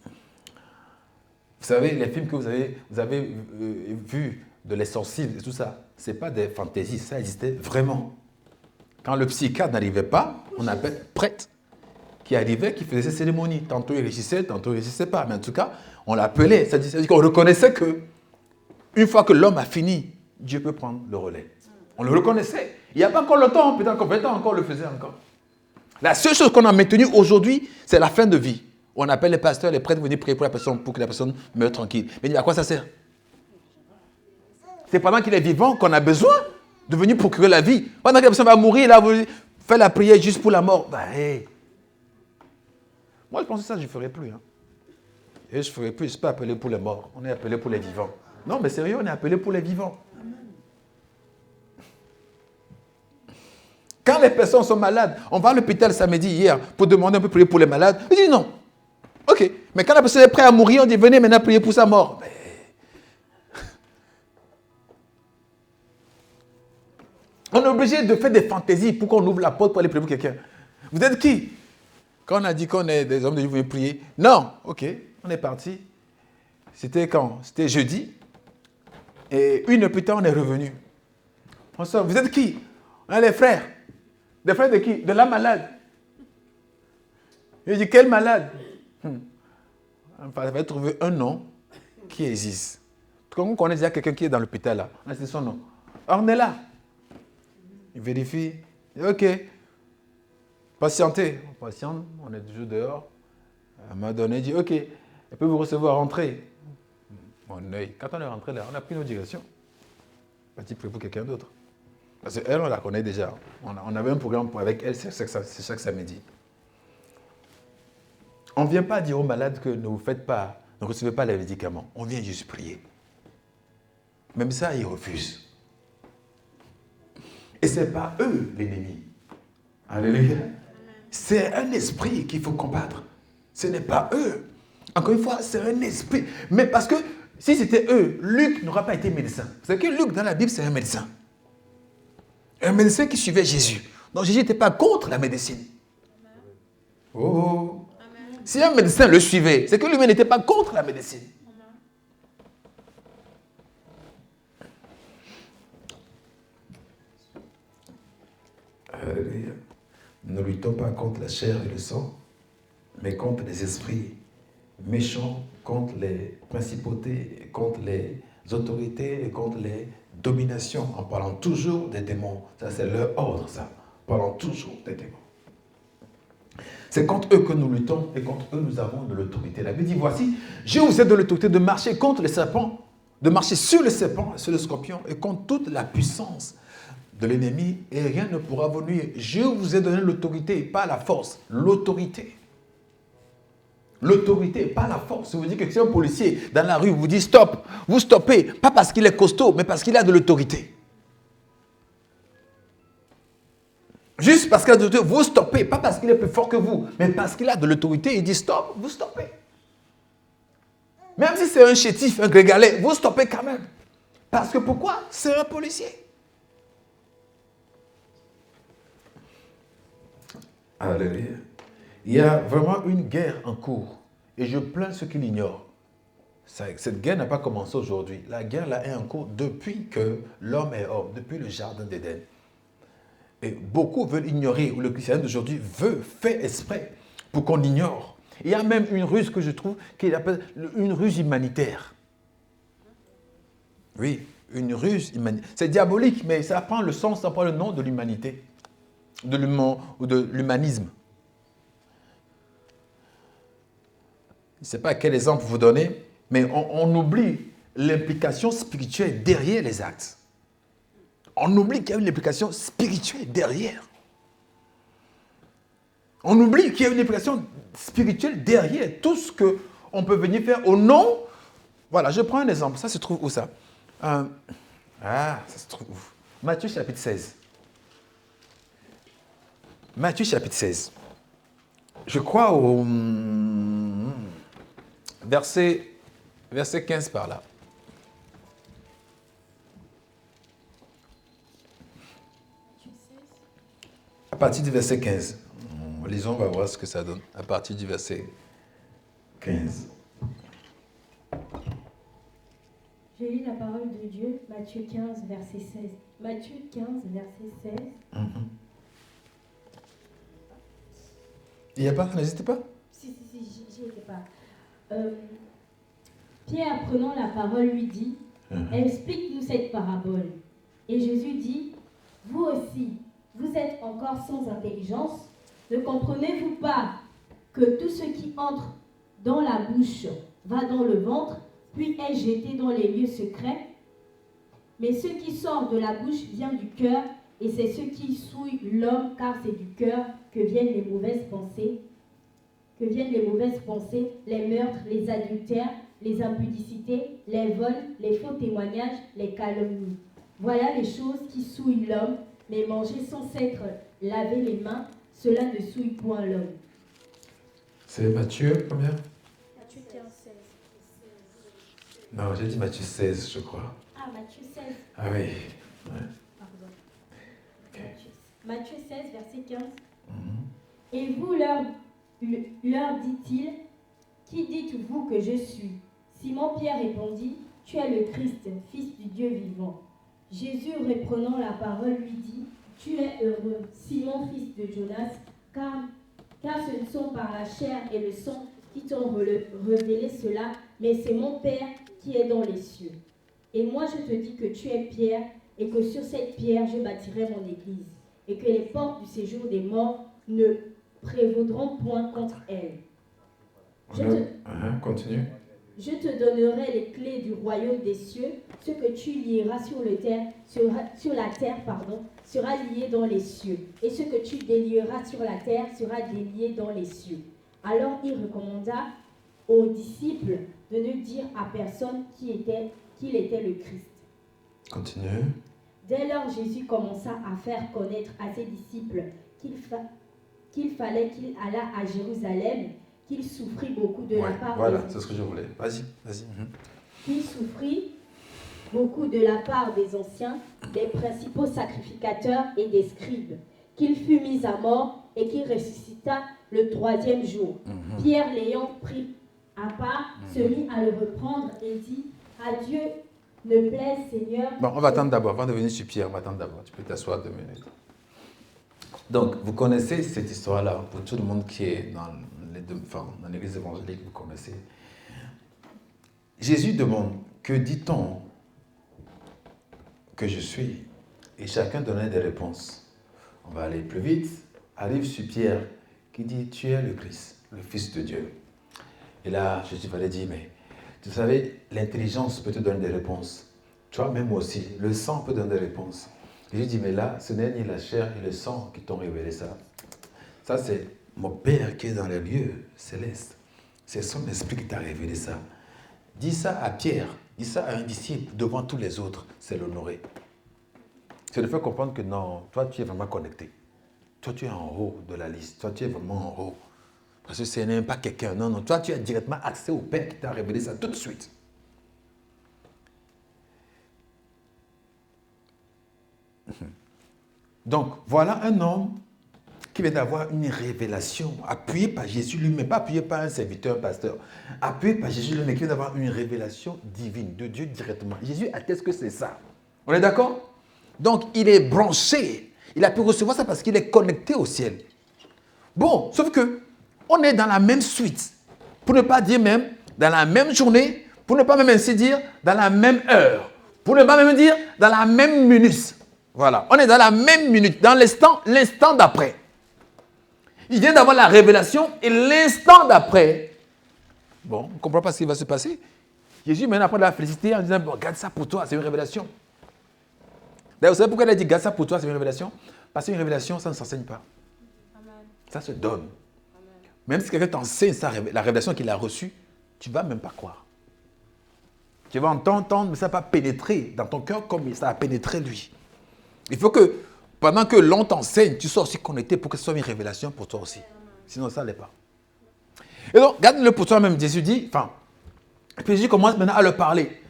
Vous savez, les films que vous avez vus de Les Sensibles et tout ça, ce n'est pas des fantaisies, ça existait vraiment. Quand le psychiatre n'arrivait pas, on appelle prêtre, qui arrivait, qui faisait ces cérémonies. Tantôt il réussissait, tantôt il ne réussissait pas. Mais en tout cas, on l'appelait. Ça dit qu'on reconnaissait que, une fois que l'homme a fini, Dieu peut prendre le relais. On le reconnaissait. Il n'y a pas encore longtemps, peut-être encore 20 ans encore, on le faisait encore. La seule chose qu'on a maintenue aujourd'hui, c'est la fin de vie. On appelle les pasteurs, les prêtres, venir prier pour la personne, pour que la personne meure tranquille. Mais à quoi ça sert? C'est pendant qu'il est vivant qu'on a besoin de venir procurer la vie. Pendant que la personne va mourir, là, vous faites la prière juste pour la mort. Bah, hey. Moi, je pense que ça, je ne ferai plus. Hein. Et je ne ferai plus. Je ne suis pas appelé pour les morts. On est appelé pour les vivants. Non, mais sérieux, on est appelé pour les vivants. Quand les personnes sont malades, on va à l'hôpital samedi, hier, pour demander un peu prier pour les malades. Il dit non. Ok. Mais quand la personne est prête à mourir, on dit venez maintenant prier pour sa mort. Mais... on est obligé de faire des fantaisies pour qu'on ouvre la porte pour aller prier pour quelqu'un. Vous êtes qui? Quand on a dit qu'on est des hommes de Dieu, vous venez prier. Non. Ok. On est parti. C'était quand? C'était jeudi. Et 1 heure plus tard, on est revenu. On sort. Vous êtes qui? On est les frères. Des frères de qui? De la malade. Il dit, quel malade? Il fallait trouver un nom qui existe. Quand on connaît déjà quelqu'un qui est dans l'hôpital, là, on a dit son nom. On est là. Il vérifie. Il dit, ok. Patientez. On patiente, on est toujours dehors. À un moment donné, il dit, ok, elle peut vous recevoir, rentrer. Mon œil. Quand on est rentré là, on a pris nos directions. Parti pour quelqu'un d'autre. Parce qu'elle, on la connaît déjà. On avait un programme avec elle, c'est chaque samedi. On ne vient pas dire aux malades que ne vous faites pas, ne recevez pas les médicaments. On vient juste prier. Même ça, ils refusent. Et ce n'est pas eux l'ennemi. Alléluia. C'est un esprit qu'il faut combattre. Ce n'est pas eux. Encore une fois, c'est un esprit. Mais parce que si c'était eux, Luc n'aurait pas été médecin. C'est que Luc, dans la Bible, c'est un médecin. Un médecin qui suivait Jésus. Donc Jésus n'était pas contre la médecine. Oh. Amen. Si un médecin le suivait, c'est que lui-même n'était pas contre la médecine. Alléluia. Ne luttons pas contre la chair et le sang, mais contre les esprits méchants, contre les principautés, contre les autorités et contre les dominations, en parlant toujours des démons. Ça, c'est leur ordre, ça. Parlant toujours des démons. C'est contre eux que nous luttons et contre eux, nous avons de l'autorité. La Bible dit, voici, je vous ai de l'autorité de marcher contre les serpents de marcher sur le serpent, sur le scorpion et contre toute la puissance de l'ennemi et rien ne pourra vous nuire. Je vous ai donné l'autorité, pas la force. L'autorité. L'autorité, pas la force. Vous dites que si un policier dans la rue vous dit stop, vous stoppez, pas parce qu'il est costaud, mais parce qu'il a de l'autorité. Juste parce qu'il a de l'autorité, vous stoppez, pas parce qu'il est plus fort que vous, mais parce qu'il a de l'autorité, il dit stop, vous stoppez. Même si c'est un chétif, un grégalais, vous stoppez quand même. Parce que pourquoi? C'est un policier. Alléluia. Il y a vraiment une guerre en cours. Et je plains ceux qui l'ignorent. Cette guerre n'a pas commencé aujourd'hui. La guerre là est en cours depuis que l'homme est homme, depuis le jardin d'Éden. Et beaucoup veulent ignorer, ou le christianisme d'aujourd'hui fait exprès pour qu'on ignore. Il y a même une ruse que je trouve qu'il appelle une ruse humanitaire. Oui, une ruse humanitaire. C'est diabolique, mais ça prend le sens, ça prend le nom de l'humanité, de l'humanisme. Je ne sais pas quel exemple vous donner, mais on oublie l'implication spirituelle derrière les actes. On oublie qu'il y a une implication spirituelle derrière. On oublie qu'il y a une implication spirituelle derrière tout ce qu'on peut venir faire au nom. Voilà, je prends un exemple. Ça se trouve où ça? Ça se trouve où? Matthieu chapitre 16. Matthieu chapitre 16. Je crois au verset 15 par là. À partir du verset 15. Lisons, on va voir ce que ça donne. À partir du verset 15. Je lis la parole de Dieu, Matthieu 15, verset 16. Matthieu 15, verset 16. Il n'y a pas, n'hésitez pas. Si, j'y étais pas. Pierre, prenant la parole, lui dit, explique-nous cette parabole. Et Jésus dit, vous aussi, vous êtes encore sans intelligence. Ne comprenez-vous pas que tout ce qui entre dans la bouche va dans le ventre, puis est jeté dans les lieux secrets? Mais ce qui sort de la bouche vient du cœur, et c'est ce qui souille l'homme, car c'est du cœur que viennent les mauvaises pensées, les meurtres, les adultères, les impudicités, les vols, les faux témoignages, les calomnies. Voilà les choses qui souillent l'homme, mais manger sans s'être lavé les mains, cela ne souille point l'homme. C'est Matthieu, combien? Matthieu 15, 16. Non, j'ai dit Matthieu 16, je crois. Ah, Matthieu 16. Ah oui. Ouais. Pardon. Okay. Matthieu 16, verset 15. Et vous leur dit-il, qui dites-vous que je suis? Simon-Pierre répondit, tu es le Christ, fils du Dieu vivant. Jésus, reprenant la parole, lui dit, tu es heureux, Simon, fils de Jonas, car ce ne sont par la chair et le sang qui t'ont révélé cela, mais c'est mon Père qui est dans les cieux. Et moi je te dis que tu es Pierre, et que sur cette pierre je bâtirai mon église, et que les portes du séjour des morts ne prévaudront point contre elle. Continue. Je te donnerai les clés du royaume des cieux. Ce que tu lieras sur la terre, sera lié dans les cieux. Et ce que tu délieras sur la terre sera délié dans les cieux. Alors il recommanda aux disciples de ne dire à personne qu'il était le Christ. Continue. Dès lors, Jésus commença à faire connaître à ses disciples qu'il fallait qu'il allât à Jérusalem, qu'il souffrit beaucoup de la part voilà, c'est ce que je voulais. Vas-y. Qu'il souffrit beaucoup de la part des anciens, des principaux sacrificateurs et des scribes, qu'il fut mis à mort et qu'il ressuscita le 3e jour. Pierre, l'ayant pris à part, se mit à le reprendre et dit, à Dieu ne plaise, Seigneur. Bon, on va attendre d'abord, avant de venir sur Pierre, on va attendre d'abord. Tu peux t'asseoir 2 minutes. Donc, vous connaissez cette histoire-là, pour tout le monde qui est dans l'église évangélique, vous connaissez. Jésus demande, que dit-on que je suis? Et chacun donnait des réponses. On va aller plus vite. Arrive sur Pierre, qui dit, tu es le Christ, le Fils de Dieu. Et là, Jésus va lui dire, mais Vous savez, l'intelligence peut te donner des réponses. Toi-même aussi, le sang peut donner des réponses. Et je dis, mais là, ce n'est ni la chair ni le sang qui t'ont révélé ça. Ça, c'est mon Père qui est dans les lieux célestes. C'est son esprit qui t'a révélé ça. Dis ça à Pierre, dis ça à un disciple devant tous les autres, c'est l'honorer. C'est de faire comprendre que non, toi tu es vraiment connecté. Toi tu es en haut de la liste, toi tu es vraiment en haut. Parce que ce n'est même pas quelqu'un, non, non, toi tu as directement accès au Père qui t'a révélé ça tout de suite. Donc voilà un homme qui vient d'avoir une révélation, appuyé par Jésus lui-même, pas appuyé par un serviteur, un pasteur, appuyé par Jésus lui-même, qui vient d'avoir une révélation divine de Dieu directement. Jésus atteste que c'est ça. On est d'accord? Donc, il est branché. Il a pu recevoir ça parce qu'il est connecté au ciel. Bon, sauf que, on est dans la même suite. Pour ne pas dire même dans la même journée, pour ne pas même ainsi dire dans la même heure, pour ne pas même dire dans la même minute. Voilà, on est dans la même minute, dans l'instant d'après. Il vient d'avoir la révélation et l'instant d'après, bon, on ne comprend pas ce qui va se passer. Jésus maintenant après la félicité en disant, bon, garde ça pour toi, c'est une révélation. D'ailleurs, vous savez pourquoi il a dit, garde ça pour toi, c'est une révélation? Parce qu'une révélation, ça ne s'enseigne pas. Amen. Ça se donne. Amen. Même si quelqu'un t'enseigne la révélation qu'il a reçue, tu ne vas même pas croire. Tu vas entendre, mais ça ne va pas pénétrer dans ton cœur comme ça a pénétré lui. Il faut que, pendant que l'on t'enseigne, tu sois aussi connecté pour que ce soit une révélation pour toi aussi. Sinon, ça ne l'est pas. Et donc, garde-le pour toi-même. Jésus dit, et puis Jésus commence maintenant à leur parler.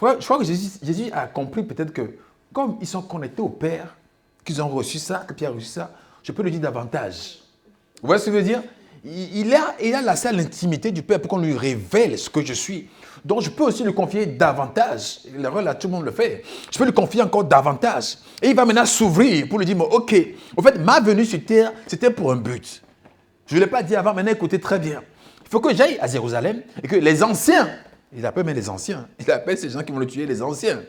Je crois que Jésus a compris peut-être que, comme ils sont connectés au Père, qu'ils ont reçu ça, que Pierre a reçu ça, je peux le dire davantage. Vous voyez ce que je veux dire? Il a l'accès à l'intimité du Père pour qu'on lui révèle ce que je suis. Donc, je peux aussi lui confier davantage. L'erreur, là, tout le monde le fait. Je peux lui confier encore davantage. Et il va maintenant s'ouvrir pour lui dire, OK, en fait, ma venue sur terre, c'était pour un but. Je ne l'ai pas dit avant, maintenant, écoutez très bien. Il faut que j'aille à Jérusalem et que les anciens, il appelle même les anciens, il appelle ces gens qui vont le tuer les anciens.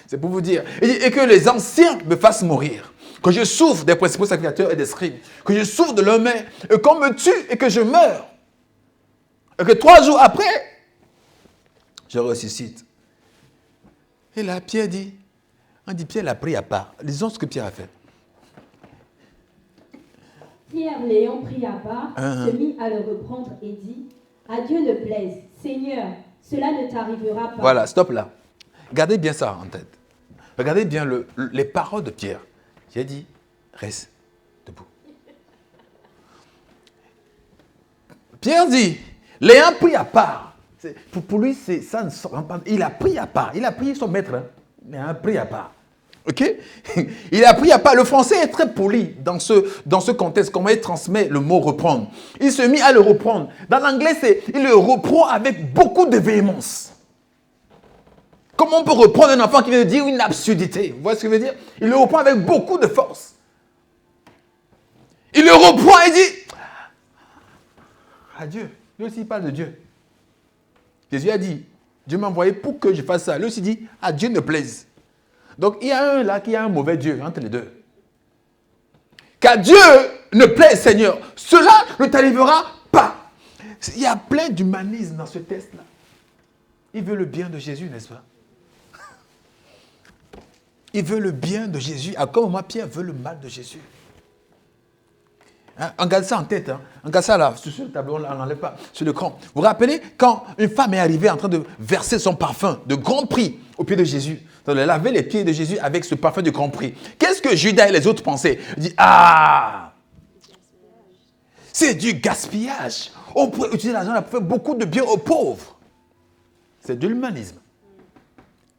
C'est pour vous dire. Et que les anciens me fassent mourir. Que je souffre des principaux sacrificateurs et des scribes. Que je souffre de leurs mains. Et qu'on me tue et que je meure. Et que 3 jours après, je ressuscite. Et là, Pierre dit, Pierre a pris à part. Lisons ce que Pierre a fait. Pierre, l'ayant pris à part, se mit à le reprendre et dit, à Dieu ne plaise, Seigneur, cela ne t'arrivera pas. Voilà, stop là. Gardez bien ça en tête. Regardez bien les paroles de Pierre. J'ai dit, reste debout. Pierre dit, l'ayant pris à part. Pour lui, ça ne se rend pas. Il a pris à part. Il a pris son maître, mais a pris à part. OK? Il a pris à part. Le français est très poli dans ce contexte. Comment il transmet le mot reprendre. Il se mit à le reprendre. Dans l'anglais, il le reprend avec beaucoup de véhémence. Comment on peut reprendre un enfant qui vient de dire une absurdité? Vous voyez ce que je veux dire? Il le reprend avec beaucoup de force. Il le reprend et dit à Dieu. Lui aussi, il parle de Dieu. Jésus a dit, Dieu m'a envoyé pour que je fasse ça. Lui aussi dit, à Dieu ne plaise. Donc, il y a un là qui a un mauvais Dieu entre les deux. Qu'à Dieu ne plaise, Seigneur, cela ne t'arrivera pas. Il y a plein d'humanisme dans ce texte-là. Il veut le bien de Jésus, n'est-ce pas? Il veut le bien de Jésus. À quel moment Pierre veut le mal de Jésus? Hein? On garde ça en tête. Hein? On garde ça là, sur le tableau, on n'enlève pas, sur l'écran. Vous vous rappelez quand une femme est arrivée en train de verser son parfum de grand prix aux pieds de Jésus? Elle lavait les pieds de Jésus avec ce parfum de grand prix. Qu'est-ce que Judas et les autres pensaient? Ils disent, c'est du gaspillage. On pourrait utiliser l'argent pour faire beaucoup de bien aux pauvres. C'est de l'humanisme.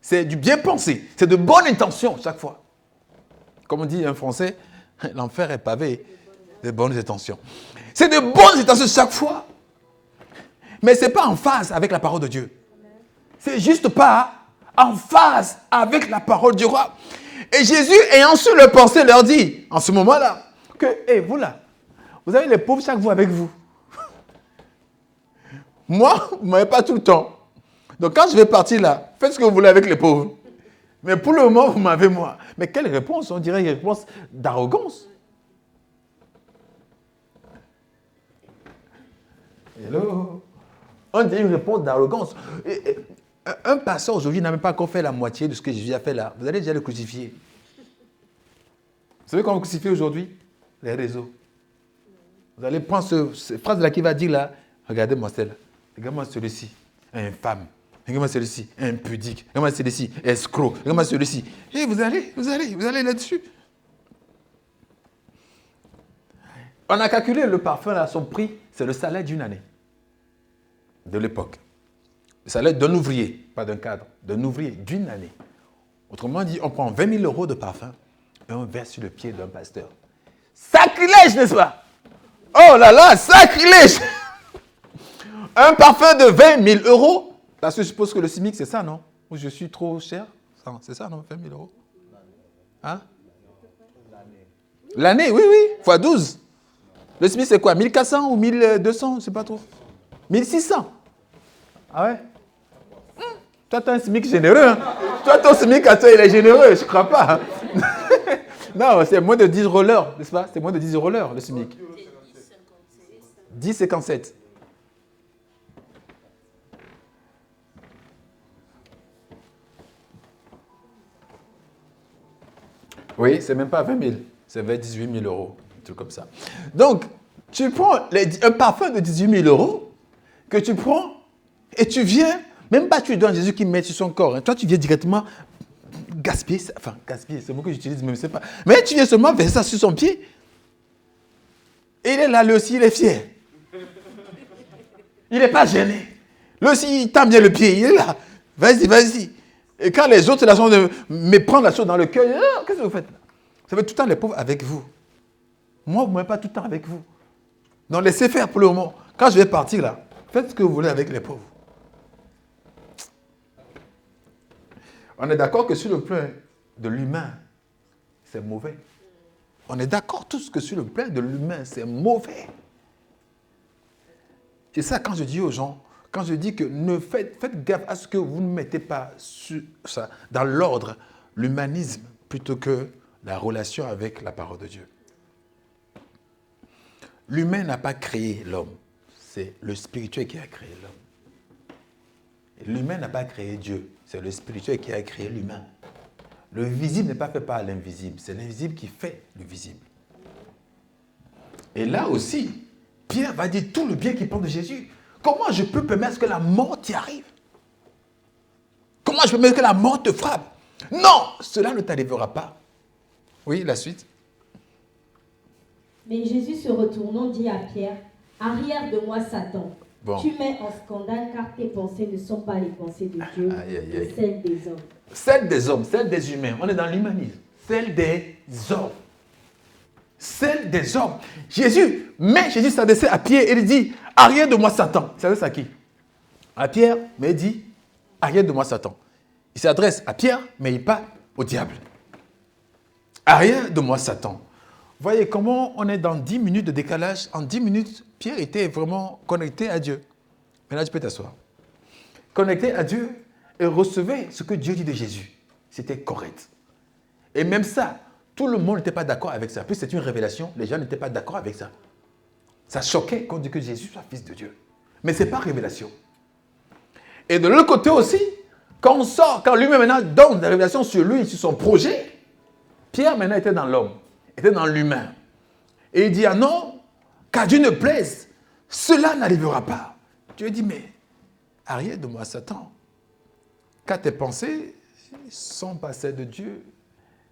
C'est du bien pensé. C'est de bonnes intentions chaque fois. Comme on dit en français, l'enfer est pavé de bonnes intentions. C'est de bonnes intentions chaque fois. Mais ce n'est pas en phase avec la parole de Dieu. C'est juste pas en phase avec la parole du roi. Et Jésus, ayant su le penser, leur dit, en ce moment-là, que, vous là, vous avez les pauvres chaque fois avec vous. Moi, vous ne m'avez pas tout le temps. Donc quand je vais partir là, faites ce que vous voulez avec les pauvres. Mais pour le moment, vous m'avez moi. Mais quelle réponse? On dirait une réponse d'arrogance. Hello. On dirait une réponse d'arrogance. Un pasteur aujourd'hui n'a même pas encore fait la moitié de ce que Jésus a fait là. Vous allez déjà le crucifier. Vous savez comment vous crucifiez aujourd'hui? Les réseaux. Vous allez prendre cette phrase-là qui va dire là, regardez-moi celle-là, regardez-moi celui-ci, infâme, regardez-moi celui-ci, impudique, regardez-moi celui-ci, escroc, regardez-moi celui-ci. Et vous allez là-dessus. On a calculé le parfum là, son prix, c'est le salaire d'une année de l'époque. Le salaire d'un ouvrier, pas d'un cadre, d'un ouvrier d'une année. Autrement dit, on prend 20 000 euros de parfum et on verse sur le pied d'un pasteur. Sacrilège, n'est-ce pas? Oh là là, sacrilège! Un parfum de 20 000 euros. Parce que je suppose que le SMIC, c'est ça, non? Ou je suis trop cher? C'est ça, non? 20 000 euros. Hein? L'année, oui, fois 12. Le SMIC, c'est quoi? 1400 ou 1200? Je ne sais pas trop. 1600. Ah ouais? Toi, tu as un SMIC généreux. Hein? Toi, ton SMIC à toi, il est généreux. Je ne crois pas. Hein? Non, c'est moins de 10 rollers, n'est-ce pas? C'est moins de 10 rollers, le SMIC. 10,57. Oui, c'est même pas 20 000. C'est vers 18 000 euros. Un truc comme ça. Donc, tu prends un parfum de 18 000 euros que tu prends et tu viens, même pas tu donnes Jésus qui met sur son corps. Hein. Toi, tu viens directement gaspiller, gaspiller, c'est le mot que j'utilise, mais je ne sais pas. Mais tu viens seulement verser ça sur son pied. Et il est là, lui aussi, il est fier. Il n'est pas gêné. Lui aussi, il tend bien le pied, il est là. Vas-y. Et quand les autres, là, sont de me prendre la chose dans le cœur, qu'est-ce que vous faites là? Vous savez, tout le temps les pauvres avec vous. Moi, vous ne m'avez pas tout le temps avec vous. Donc, laissez faire pour le moment. Quand je vais partir là, faites ce que vous voulez avec les pauvres. On est d'accord que sur le plan de l'humain, c'est mauvais. On est d'accord tous que sur le plan de l'humain, c'est mauvais. C'est ça quand je dis aux gens, quand je dis que faites gaffe à ce que vous ne mettez pas dans l'ordre, l'humanisme, plutôt que la relation avec la parole de Dieu. L'humain n'a pas créé l'homme. C'est le spirituel qui a créé l'homme. L'humain n'a pas créé Dieu. C'est le spirituel qui a créé l'humain. Le visible n'est pas fait par l'invisible. C'est l'invisible qui fait le visible. Et là aussi, Pierre va dire tout le bien qu'il pense de Jésus. Comment je peux permettre que la mort t'y arrive? Comment je peux permettre que la mort te frappe? Non, cela ne t'arrivera pas. Oui, la suite. Mais Jésus se retournant dit à Pierre, arrière de moi Satan. Bon. Tu mets en scandale car tes pensées ne sont pas les pensées de Dieu, mais celles des hommes. Celles des hommes, celles des humains. On est dans l'humanisme. Celles des hommes. Celles des hommes. Jésus s'adressait à Pierre et il dit, arrière de moi Satan. Il s'adresse à qui? À Pierre, mais il dit, arrière de moi Satan. Il s'adresse à Pierre, mais il parle au diable. Arrière de moi Satan. Voyez comment on est dans 10 minutes de décalage. En 10 minutes, Pierre était vraiment connecté à Dieu. Maintenant, tu peux t'asseoir. Connecté à Dieu et recevait ce que Dieu dit de Jésus. C'était correct. Et même ça, tout le monde n'était pas d'accord avec ça. Puis c'est une révélation, les gens n'étaient pas d'accord avec ça. Ça choquait qu'on dit que Jésus soit fils de Dieu. Mais ce n'est pas révélation. Et de l'autre côté aussi, quand on sort, quand lui-même maintenant donne des révélations sur lui, sur son projet, Pierre maintenant était dans l'homme, était dans l'humain. Et il dit, ah non, qu'à Dieu ne plaise, cela n'arrivera pas. Dieu dit, mais arrière de moi, Satan, car tes pensées sont pas celles de Dieu,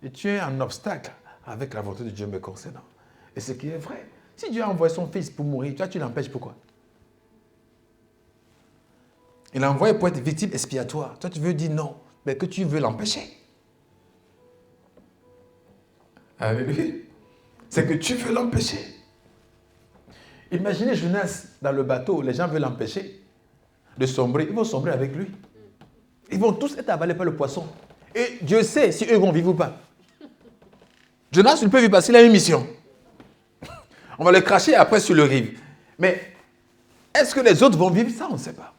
et tu es un obstacle avec la volonté de Dieu me concernant. Et ce qui est vrai, si Dieu a envoyé son fils pour mourir, toi tu l'empêches pourquoi? Il l'a envoyé pour être victime expiatoire. Toi tu veux dire non, mais que tu veux l'empêcher. Alléluia. C'est que tu veux l'empêcher. Imaginez Jonas dans le bateau, les gens veulent l'empêcher de sombrer. Ils vont sombrer avec lui. Ils vont tous être avalés par le poisson. Et Dieu sait si eux vont vivre ou pas. Jonas ne peut vivre parce qu'il a une mission. On va le cracher après sur le rive. Mais est-ce que les autres vont vivre? Ça, on ne sait pas.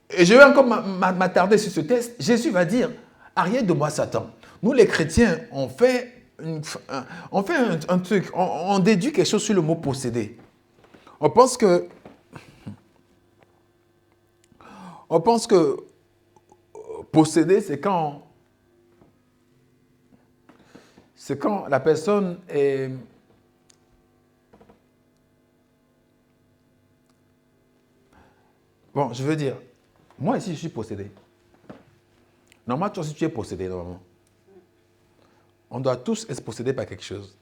Et je vais encore m'attarder sur ce texte. Jésus va dire, arrière de moi Satan. Nous les chrétiens, on fait on fait un truc, on déduit quelque chose sur le mot posséder. On pense que posséder, c'est quand la personne est... Bon, je veux dire, moi ici, je suis possédé. Normalement, toi aussi, tu es possédé, normalement. On doit tous être possédés par quelque chose.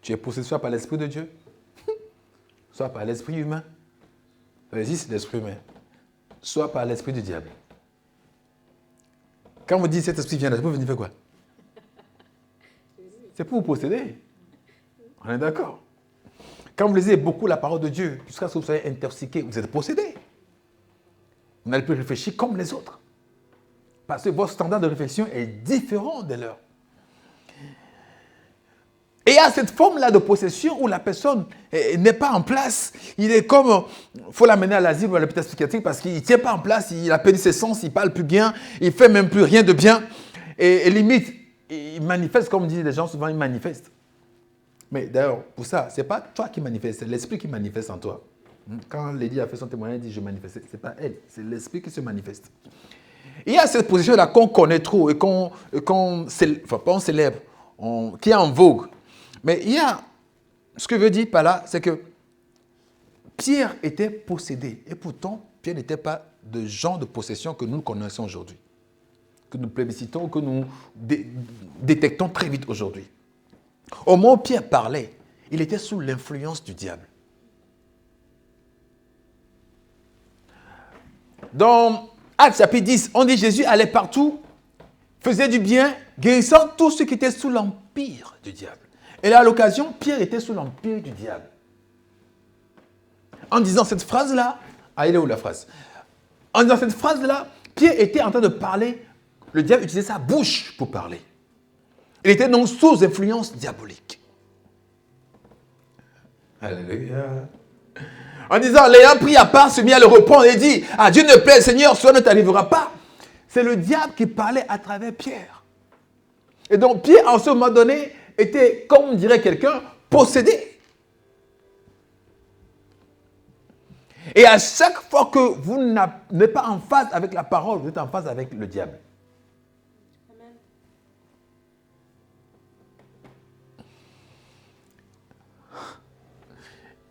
Tu es possédé soit par l'Esprit de Dieu, soit par l'Esprit humain. Ici, c'est l'Esprit humain. Soit par l'Esprit du diable. Quand vous dites cet esprit vient de l'Esprit, vous venez faire quoi? C'est pour vous posséder. On est d'accord. Quand vous lisez beaucoup la parole de Dieu, jusqu'à ce que vous soyez intoxiqué, vous êtes possédé. Vous n'allez plus réfléchir comme les autres. Parce que votre standard de réflexion est différent de leur. Et il y a cette forme-là de possession où la personne n'est pas en place. Il est comme, il faut l'amener à l'asile ou à l'hôpital psychiatrique parce qu'il ne tient pas en place, il a perdu ses sens, il ne parle plus bien, il ne fait même plus rien de bien. Et limite, il manifeste, comme disent les gens, souvent il manifeste. Mais d'ailleurs, pour ça, ce n'est pas toi qui manifeste, c'est l'esprit qui manifeste en toi. Quand Lady a fait son témoignage, elle dit je manifeste, ce n'est pas elle, c'est l'esprit qui se manifeste. Il y a cette position-là qu'on connaît trop et qu'on célèbre, qui est en vogue. Mais il y a, ce que je veux dire par là, c'est que Pierre était possédé. Et pourtant, Pierre n'était pas de genre de possession que nous connaissons aujourd'hui. Que nous plébiscitons, que nous détectons très vite aujourd'hui. Au moment où Pierre parlait, il était sous l'influence du diable. Dans Actes chapitre 10, on dit Jésus allait partout, faisait du bien, guérissant tous ceux qui étaient sous l'empire du diable. Et là, à l'occasion, Pierre était sous l'empire du diable. En disant cette phrase-là, elle est où la phrase? En disant cette phrase-là, Pierre était en train de parler, le diable utilisait sa bouche pour parler. Il était donc sous influence diabolique. Alléluia. En disant, l'ayant pris à part, se mit à le reprendre et dit, à Dieu ne plaît, Seigneur, cela ne t'arrivera pas. C'est le diable qui parlait à travers Pierre. Et donc Pierre, en ce moment donné, était, comme dirait quelqu'un, possédé. Et à chaque fois que vous n'êtes pas en phase avec la parole, vous êtes en phase avec le diable. Amen.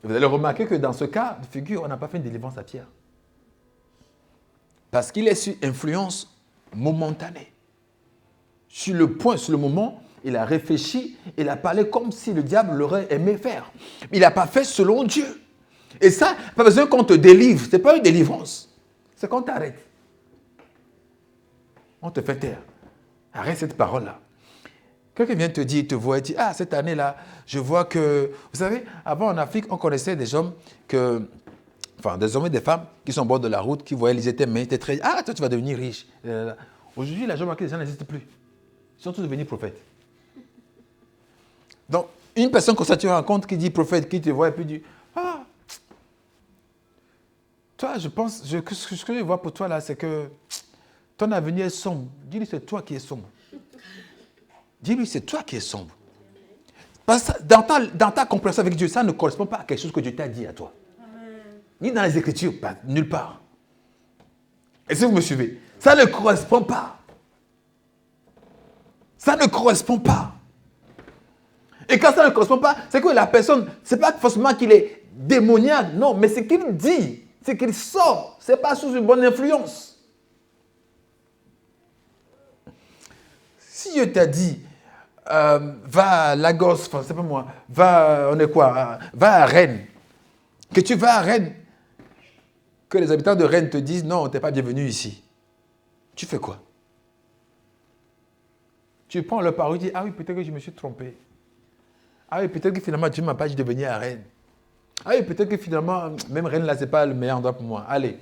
Vous allez remarquer que dans ce cas de figure, on n'a pas fait une délivrance à Pierre. Parce qu'il est sous influence momentanée. Sur le point, sur le moment, il a réfléchi, il a parlé comme si le diable l'aurait aimé faire. Il n'a pas fait selon Dieu. Et ça, pas besoin qu'on te délivre. Ce n'est pas une délivrance. C'est qu'on t'arrête. On te fait taire. Arrête cette parole-là. Quelqu'un vient te dire, te voit et dit, ah, cette année-là, je vois que... Vous savez, avant en Afrique, on connaissait des hommes des hommes et des femmes qui sont au bord de la route, qui voyaient, ils étaient très... Ah, toi, tu vas devenir riche. Aujourd'hui, la gens, les gens n'existent plus. Ils sont tous devenus prophètes. Donc, une personne comme ça, tu rencontres qui dit prophète, qui te voit et puis dit, ah, toi, je pense, ce que je vois pour toi là, c'est que ton avenir est sombre. Dis-lui, c'est toi qui es sombre. Dis-lui, c'est toi qui es sombre. Parce que dans ta compréhension avec Dieu, ça ne correspond pas à quelque chose que Dieu t'a dit à toi. Amen. Ni dans les Écritures, nulle part. Et si vous me suivez, ça ne correspond pas. Ça ne correspond pas. Et quand ça ne correspond pas, c'est que la personne, ce n'est pas forcément qu'il est démoniaque, non, mais ce qu'il dit, c'est qu'il sort, ce n'est pas sous une bonne influence. Si Dieu t'a dit, va à Lagos, enfin, c'est pas moi, va à Rennes, que tu vas à Rennes, que les habitants de Rennes te disent, non, tu n'es pas bienvenu ici, tu fais quoi? Tu prends le parole et dis, ah oui, peut-être que je me suis trompé. Ah oui, peut-être que finalement, Dieu ne m'a pas dit de venir à Rennes. Ah oui, peut-être que finalement, même Rennes, là, ce n'est pas le meilleur endroit pour moi. Allez,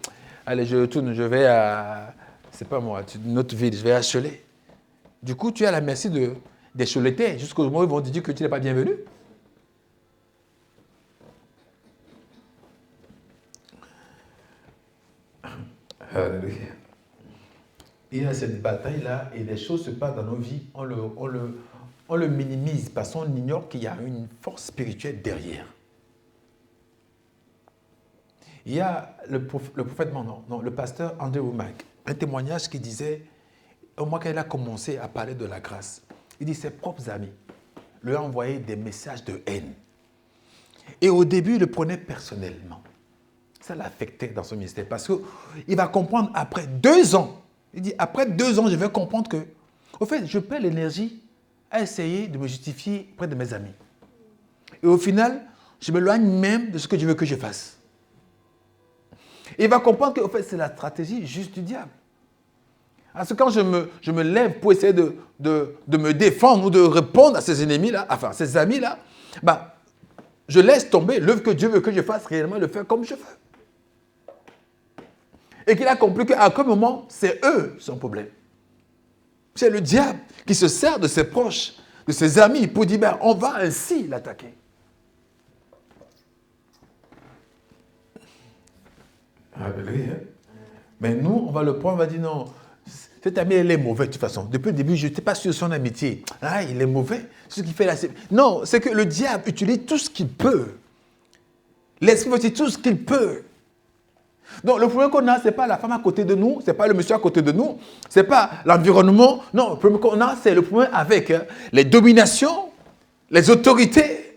je retourne, je vais à, c'est pas moi, une autre ville, je vais à Cholet. Du coup, tu es à la merci des Choletais, jusqu'au moment où ils vont te dire que tu n'es pas bienvenu. Alléluia. Il y a cette bataille-là et des choses se passent dans nos vies. On on le minimise parce qu'on ignore qu'il y a une force spirituelle derrière. Il y a le prophète, le pasteur André Womack, un témoignage qui disait, au moment qu'il a commencé à parler de la grâce, il dit ses propres amis lui ont envoyé des messages de haine. Et au début, il le prenait personnellement. Ça l'affectait dans son ministère parce qu'il va comprendre après 2 ans. Il dit, après 2 ans, je vais comprendre que, au fait, je perds l'énergie à essayer de me justifier auprès de mes amis. Et au final, je m'éloigne même de ce que je veux que je fasse. Et il va comprendre que, au fait, c'est la stratégie juste du diable. Parce que quand je me lève pour essayer de me défendre ou de répondre à ces ennemis-là, enfin, ces amis-là, bah, je laisse tomber l'œuvre que Dieu veut que je fasse réellement, le faire comme je veux. Et qu'il a compris qu'à quel moment, c'est eux son problème. C'est le diable qui se sert de ses proches, de ses amis, pour dire, ben, on va ainsi l'attaquer. Alléluia. Mais nous, on va le prendre, on va dire non, cet ami, il est mauvais de toute façon. Depuis le début, je n'étais pas sûr de son amitié. Ah, il est mauvais. Ce qu'il fait là, c'est... Non, c'est que le diable utilise tout ce qu'il peut. L'esprit utilise tout ce qu'il peut. Donc, le problème qu'on a, ce n'est pas la femme à côté de nous, ce n'est pas le monsieur à côté de nous, ce n'est pas l'environnement. Non, le problème qu'on a, c'est le problème avec les dominations, les autorités,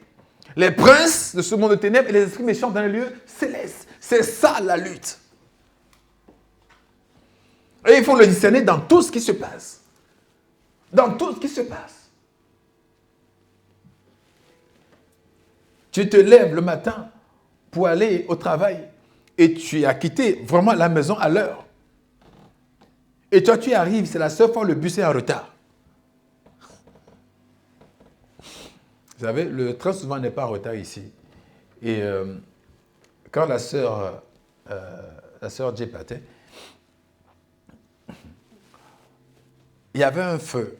les princes de ce monde de ténèbres et les esprits méchants dans les lieux célestes. C'est ça la lutte. Et il faut le discerner dans tout ce qui se passe. Dans tout ce qui se passe. Tu te lèves le matin pour aller au travail et tu as quitté vraiment la maison à l'heure. Et toi, tu arrives, c'est la seule fois où le bus est en retard. Vous savez, le train souvent n'est pas en retard ici. Et quand la sœur J partait, il y avait un feu.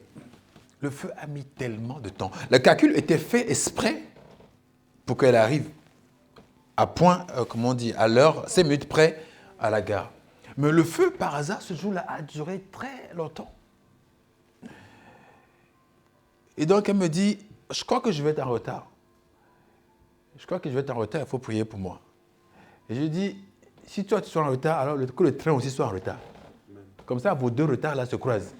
Le feu a mis tellement de temps. Le calcul était fait exprès pour qu'elle arrive à point, comment on dit, à l'heure, 5 minutes près à la gare. Mais le feu, par hasard, ce jour-là, a duré très longtemps. Et donc, elle me dit, je crois que je vais être en retard. Je crois que je vais être en retard, il faut prier pour moi. Et je lui dis, si toi tu sois en retard, alors que le train aussi soit en retard. Comme ça, vos 2 retards-là se croisent.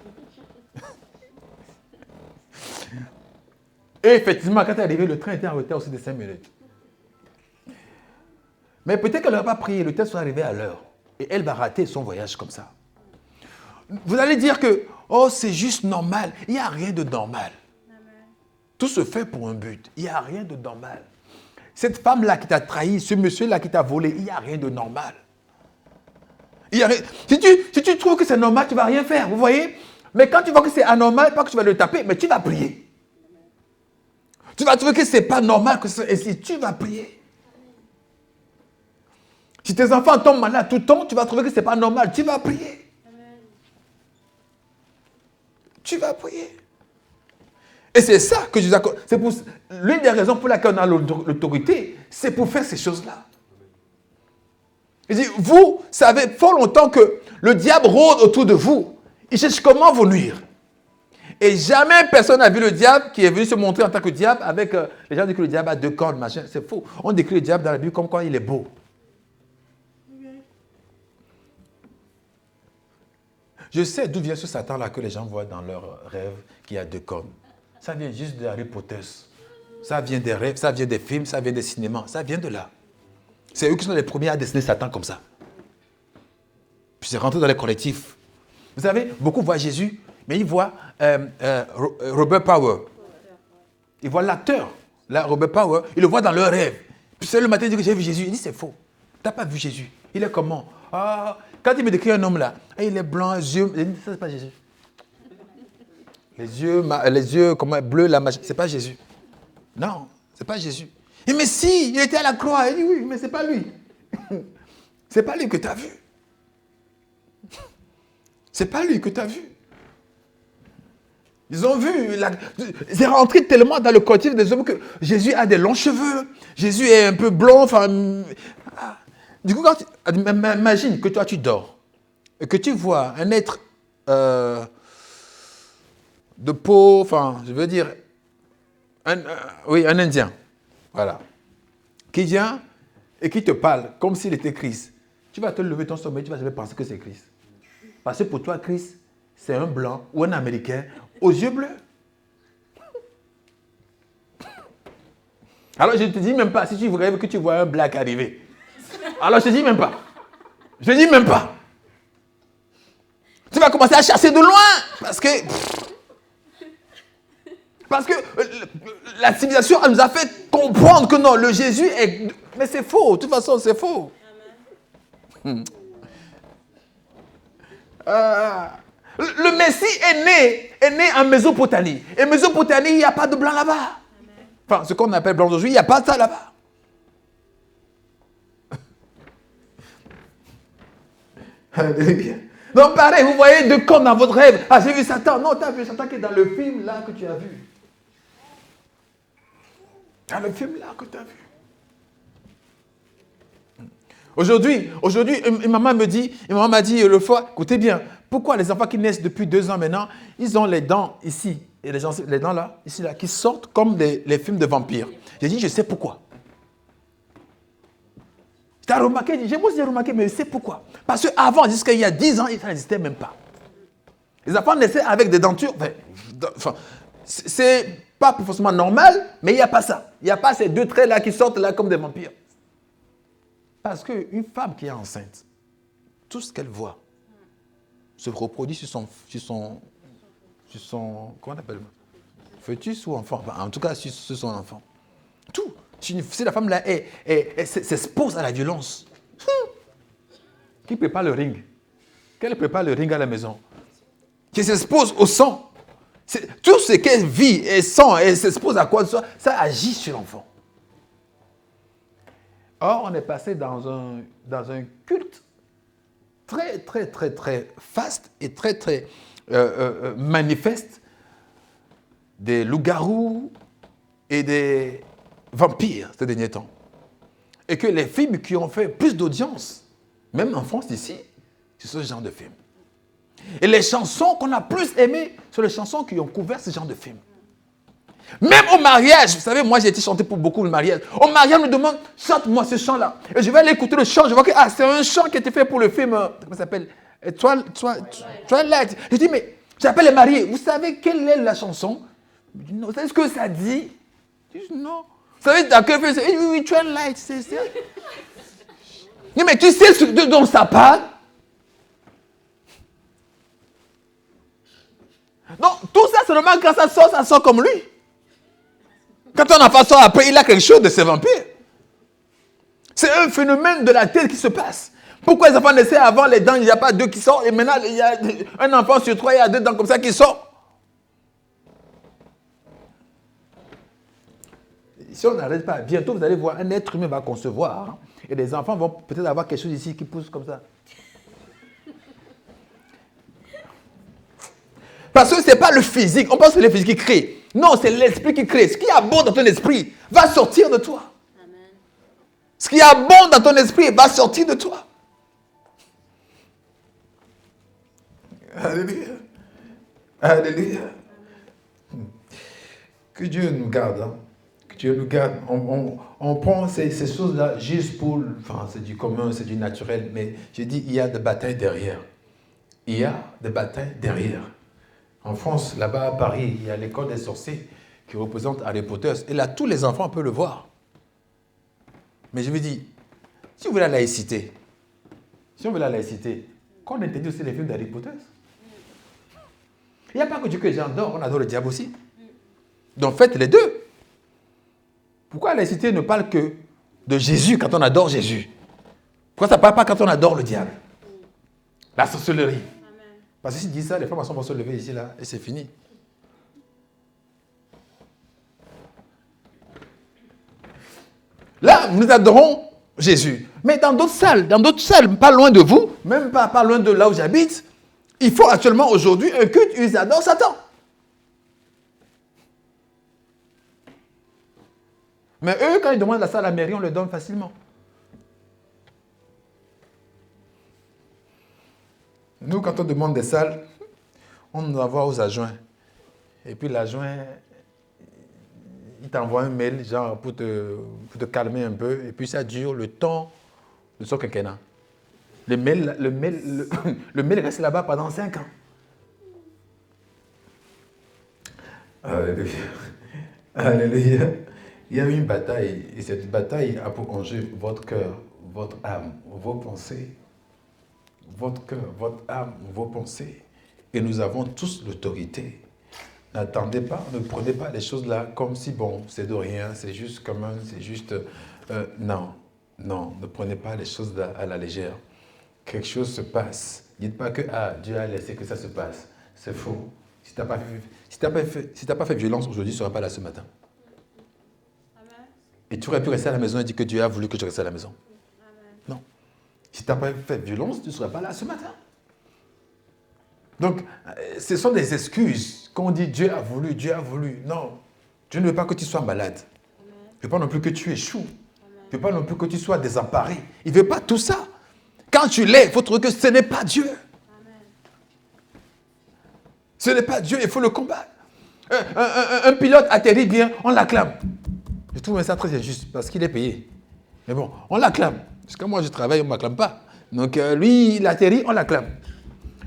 Et effectivement, quand elle est arrivée, le train était en retard aussi de 5 minutes. Mais peut-être qu'elle n'aurait pas prié, le train soit arrivé à l'heure. Et elle va rater son voyage comme ça. Vous allez dire que, oh, c'est juste normal. Il n'y a rien de normal. Tout se fait pour un but. Il n'y a rien de normal. Cette femme-là qui t'a trahi, ce monsieur-là qui t'a volé, il n'y a rien de normal. Il y a rien... Si tu trouves que c'est normal, tu ne vas rien faire, vous voyez? Mais quand tu vois que c'est anormal, pas que tu vas le taper, mais tu vas prier. Tu vas trouver que ce n'est pas normal, que c'est ainsi, tu vas prier. Si tes enfants tombent malades tout le temps, tu vas trouver que ce n'est pas normal, tu vas prier. Tu vas prier. Et c'est ça que je vous accorde. C'est pour l'une des raisons pour laquelle on a l'autorité, c'est pour faire ces choses-là. Il dit, vous savez fort longtemps que le diable rôde autour de vous. Il cherche comment vous nuire. Et jamais personne n'a vu le diable qui est venu se montrer en tant que diable avec... les gens disent que le diable a 2 cornes, machin. C'est faux. On décrit le diable dans la Bible comme quoi il est beau. Je sais d'où vient ce Satan-là que les gens voient dans leurs rêves qui a 2 cornes. Ça vient juste de Harry Potter. Ça vient des rêves, ça vient des films, ça vient des cinémas. Ça vient de là. C'est eux qui sont les premiers à dessiner Satan comme ça. Puis c'est rentré dans les collectifs. Vous savez, beaucoup voient Jésus, mais ils voient Robert Power. Ils voient l'acteur, Robert Power, ils le voient dans leurs rêves. Puis c'est le matin, il dit que j'ai vu Jésus. Il dit c'est faux. Tu n'as pas vu Jésus. Il est comment? Ah, quand il me décrit un homme là, il est blanc, les yeux. Il dit, ça, c'est pas Jésus. Les yeux comment, bleus, la magie. C'est pas Jésus. Non, c'est pas Jésus. Il dit, mais si, il était à la croix. Il dit, oui, mais c'est pas lui. C'est pas lui que tu as vu. C'est pas lui que tu as vu. Ils ont vu. C'est rentré tellement dans le collectif des hommes que Jésus a des longs cheveux. Jésus est un peu blond. Enfin, du coup, imagine que toi, tu dors et que tu vois un être de peau, enfin, je veux dire, Oui, un Indien. Voilà. Qui vient et qui te parle comme s'il était Christ. Tu vas te lever ton sommeil, tu vas jamais penser que c'est Christ. Parce que pour toi, Christ, c'est un blanc ou un Américain aux yeux bleus. Alors je ne te dis même pas, si tu rêves que tu vois un black arriver. Alors je ne te dis même pas. Je ne dis même pas. Tu vas commencer à chasser de loin. Parce que la civilisation, elle nous a fait comprendre que non, le Jésus est... Mais c'est faux, de toute façon, c'est faux. Le Messie est né en Mésopotamie. Et Mésopotamie, il n'y a pas de blanc là-bas. Enfin, ce qu'on appelle blanc aujourd'hui, il n'y a pas de ça là-bas. Donc pareil, vous voyez deux cornes dans votre rêve. Ah, j'ai vu Satan. Non, tu as vu Satan qui est dans le film là que tu as vu. Dans le film là que tu as vu. Aujourd'hui, une maman m'a dit le fois, écoutez bien, pourquoi les enfants qui naissent depuis 2 ans maintenant, ils ont les dents ici, et les dents là, ici là, qui sortent comme les films de vampires. J'ai dit, je sais pourquoi. Tu as remarqué, j'ai moi aussi remarqué, mais je sais pourquoi. Parce qu'avant, jusqu'à il y a 10 ans, ça n'existait même pas. Les enfants naissaient avec des dentures, enfin, c'est pas forcément normal, mais il n'y a pas ça. Il n'y a pas ces 2 traits là qui sortent là comme des vampires. Parce qu'une femme qui est enceinte, tout ce qu'elle voit se reproduit sur son comment on appelle, fœtus ou enfant, enfin, en tout cas sur son enfant. Tout. Si la femme là s'expose à la violence, qui prépare le ring? Qu'elle prépare le ring à la maison? Qui s'expose au sang? Tout ce qu'elle vit et sent et s'expose à quoi que ce soit, ça agit sur l'enfant. Or, on est passé dans un culte très, très, très, très faste et très, très manifeste des loups-garous et des vampires ces derniers temps. Et que les films qui ont fait plus d'audience, même en France ici, c'est ce genre de films. Et les chansons qu'on a plus aimées sont les chansons qui ont couvert ce genre de films. Même au mariage, vous savez, moi j'ai été chanté pour beaucoup de mariage. Au mariage, on me demande, chante-moi ce chant-là. Et je vais aller écouter le chant, je vois que c'est un chant qui a été fait pour le film, comment ça s'appelle, Twilight. Je dis, mais j'appelle les mariés, vous savez quelle est la chanson? Je dis, non, vous savez ce que ça dit? Je dis, non. Vous savez dans quel film c'est? Oui, Twilight, c'est ça. Non, mais tu sais ce dont ça parle? Donc, tout ça, c'est normal quand ça sort comme lui. Quand un enfant sort après, il a quelque chose de ces vampires. C'est un phénomène de la tête qui se passe. Pourquoi les enfants naissaient avant, les dents, il n'y a pas 2 qui sortent, et maintenant, il y a un enfant sur 3, il y a 2 dents comme ça qui sortent. Si on n'arrête pas, bientôt vous allez voir, un être humain va concevoir, hein, et les enfants vont peut-être avoir quelque chose ici qui pousse comme ça. Parce que ce n'est pas le physique, on pense que c'est le physique qui crée. Non, c'est l'esprit qui crée. Ce qui est bon dans ton esprit va sortir de toi. Amen. Ce qui est bon dans ton esprit va sortir de toi. Alléluia. Alléluia. Que Dieu nous garde. Hein. Que Dieu nous garde. On prend ces choses-là juste pour... Enfin, c'est du commun, c'est du naturel. Mais je dis, il y a des batailles derrière. Il y a des batailles derrière. En France, là-bas à Paris, il y a l'école des sorciers qui représente Harry Potter. Et là, tous les enfants peuvent le voir. Mais je me dis, si on veut la laïcité, qu'on interdit aussi les films d'Harry Potter. Il n'y a pas que Dieu que les gens adorent, on adore le diable aussi. Donc faites les deux. Pourquoi la laïcité ne parle que de Jésus quand on adore Jésus? Pourquoi ça ne parle pas quand on adore le diable? La sorcellerie. Parce que s'ils disent ça, les femmes vont se lever ici, là, et c'est fini. Là, nous adorons Jésus. Mais dans d'autres salles, pas loin de vous, même pas loin de là où j'habite, il faut actuellement aujourd'hui un culte où ils adorent Satan. Mais eux, quand ils demandent la salle à la mairie, on le donne facilement. Nous, quand on demande des salles, on doit voir aux adjoints. Et puis l'adjoint, il t'envoie un mail, genre, pour te calmer un peu, et puis ça dure le temps de son quinquennat. Le mail reste là-bas pendant 5 ans. Alléluia. Alléluia. Il y a une bataille, et cette bataille a pour enjeu votre cœur, votre âme, vos pensées. Votre cœur, votre âme, vos pensées. Et nous avons tous l'autorité. N'attendez pas, ne prenez pas les choses là comme si, bon, c'est de rien, c'est juste commun, c'est juste... non, ne prenez pas les choses là à la légère. Quelque chose se passe. Dites pas que, Dieu a laissé que ça se passe. C'est faux. Si tu n'as pas fait violence aujourd'hui, tu ne seras pas là ce matin. Amen. Et tu aurais pu rester à la maison et dire que Dieu a voulu que je reste à la maison. Amen. Non. Si tu n'as pas fait violence, tu ne serais pas là ce matin. Donc, ce sont des excuses. Quand on dit Dieu a voulu, Dieu a voulu. Non. Dieu ne veut pas que tu sois malade. Amen. Il ne veut pas non plus que tu échoues. Amen. Il ne veut pas non plus que tu sois désemparé. Il ne veut pas tout ça. Quand tu l'es, il faut trouver que ce n'est pas Dieu. Amen. Ce n'est pas Dieu, il faut le combattre. Un pilote atterrit bien, on l'acclame. Je trouve ça très injuste parce qu'il est payé. Mais bon, on l'acclame. Parce que moi, je travaille, on ne m'acclame pas. Donc, lui, il atterrit, on l'acclame.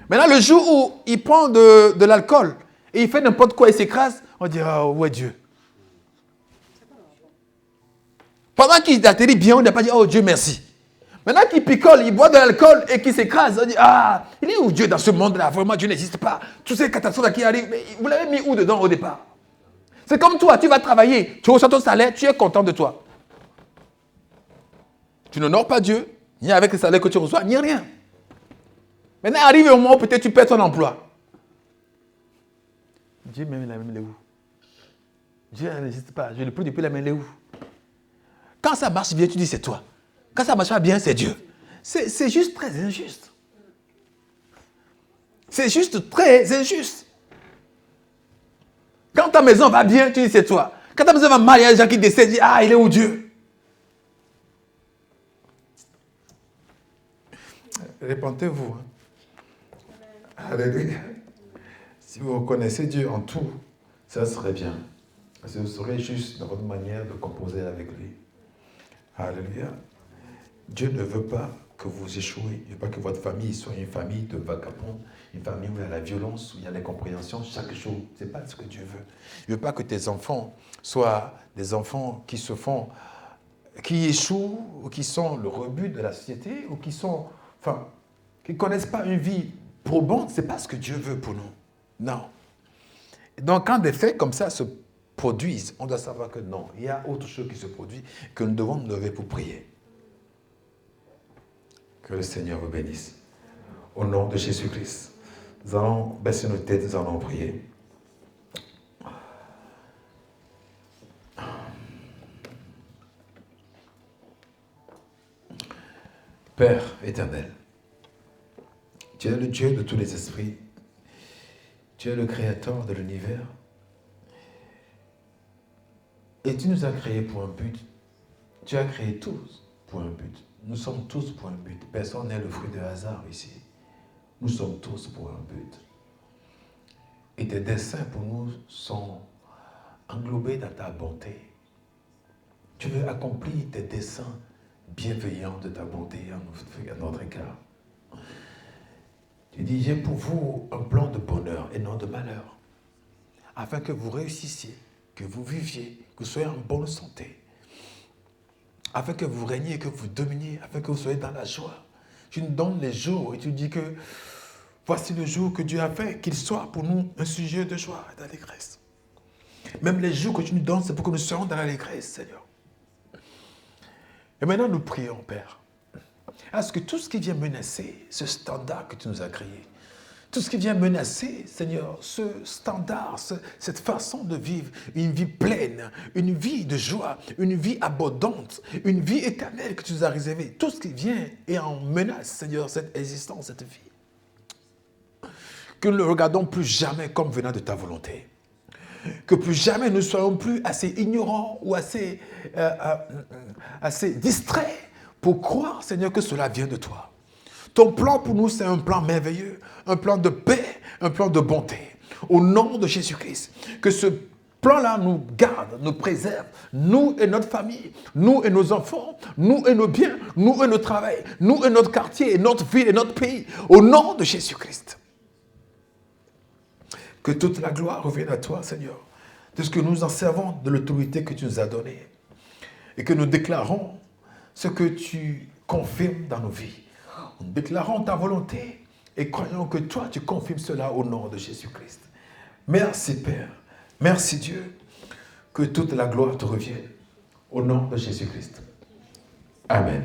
Maintenant, le jour où il prend de l'alcool et il fait n'importe quoi, il s'écrase, on dit, où est Dieu? Pendant qu'il atterrit bien, on n'a pas dit, oh Dieu, merci. Maintenant qu'il picole, il boit de l'alcool et qu'il s'écrase, on dit, il est où Dieu dans ce monde-là? Vraiment, Dieu n'existe pas. Toutes ces catastrophes qui arrivent, mais vous l'avez mis où dedans au départ? C'est comme toi, tu vas travailler, tu reçois ton salaire, tu es content de toi. Tu n'honores pas Dieu, ni avec le salaire que tu reçois, ni rien. Maintenant, arrive un moment où peut-être tu perds ton emploi. Dieu même il est où? Dieu n'existe pas, je ne peux depuis la main, il est où? Quand ça marche bien, tu dis c'est toi. Quand ça ne marche pas bien, c'est Dieu. C'est juste très injuste. C'est juste très injuste. Quand ta maison va bien, tu dis c'est toi. Quand ta maison va mal, il y a des gens qui décèdent, disent il est où Dieu? Répentez-vous. Alléluia. Si vous reconnaissez Dieu en tout, ça serait bien. Parce que vous serez juste dans votre manière de composer avec lui. Alléluia. Dieu ne veut pas que vous échouez. Il ne veut pas que votre famille soit une famille de vagabonds, une famille où il y a la violence, où il y a l'incompréhension chaque jour. Ce n'est pas ce que Dieu veut. Il ne veut pas que tes enfants soient des enfants qui échouent, ou qui sont le rebut de la société, ou qui ne connaissent pas une vie probante. Ce n'est pas ce que Dieu veut pour nous. Non. Donc, quand des faits comme ça se produisent, on doit savoir que non, il y a autre chose qui se produit, que nous devons nous lever pour prier. Que le Seigneur vous bénisse. Au nom de Jésus-Christ, nous allons baisser nos têtes, nous allons prier. Père éternel, tu es le Dieu de tous les esprits. Tu es le créateur de l'univers. Et tu nous as créés pour un but. Tu as créé tous pour un but. Nous sommes tous pour un but. Personne n'est le fruit de hasard ici. Nous sommes tous pour un but. Et tes desseins pour nous sont englobés dans ta bonté. Tu veux accomplir tes desseins bienveillants de ta bonté à notre égard. Tu dis, j'ai pour vous un plan de bonheur et non de malheur, afin que vous réussissiez, que vous viviez, que vous soyez en bonne santé, afin que vous régniez, que vous dominiez, afin que vous soyez dans la joie. Tu nous donnes les jours et tu dis que voici le jour que Dieu a fait, qu'il soit pour nous un sujet de joie et d'allégresse. Même les jours que tu nous donnes, c'est pour que nous soyons dans l'allégresse, Seigneur. Et maintenant, nous prions, Père, à ce que tout ce qui vient menacer ce standard que tu nous as créé, tout ce qui vient menacer, Seigneur, ce standard, cette façon de vivre, une vie pleine, une vie de joie, une vie abondante, une vie éternelle que tu nous as réservée, tout ce qui vient et en menace, Seigneur, cette existence, cette vie. Que nous ne le regardons plus jamais comme venant de ta volonté. Que plus jamais nous ne soyons plus assez ignorants ou assez distraits pour croire, Seigneur, que cela vient de toi. Ton plan pour nous, c'est un plan merveilleux, un plan de paix, un plan de bonté. Au nom de Jésus-Christ, que ce plan-là nous garde, nous préserve, nous et notre famille, nous et nos enfants, nous et nos biens, nous et notre travail, nous et notre quartier, et notre ville et notre pays, au nom de Jésus-Christ. Que toute la gloire revienne à toi, Seigneur, de ce que nous en servons de l'autorité que tu nous as donnée et que nous déclarons ce que tu confirmes dans nos vies. Nous déclarons ta volonté et croyons que toi, tu confirmes cela au nom de Jésus-Christ. Merci, Père. Merci, Dieu. Que toute la gloire te revienne au nom de Jésus-Christ. Amen.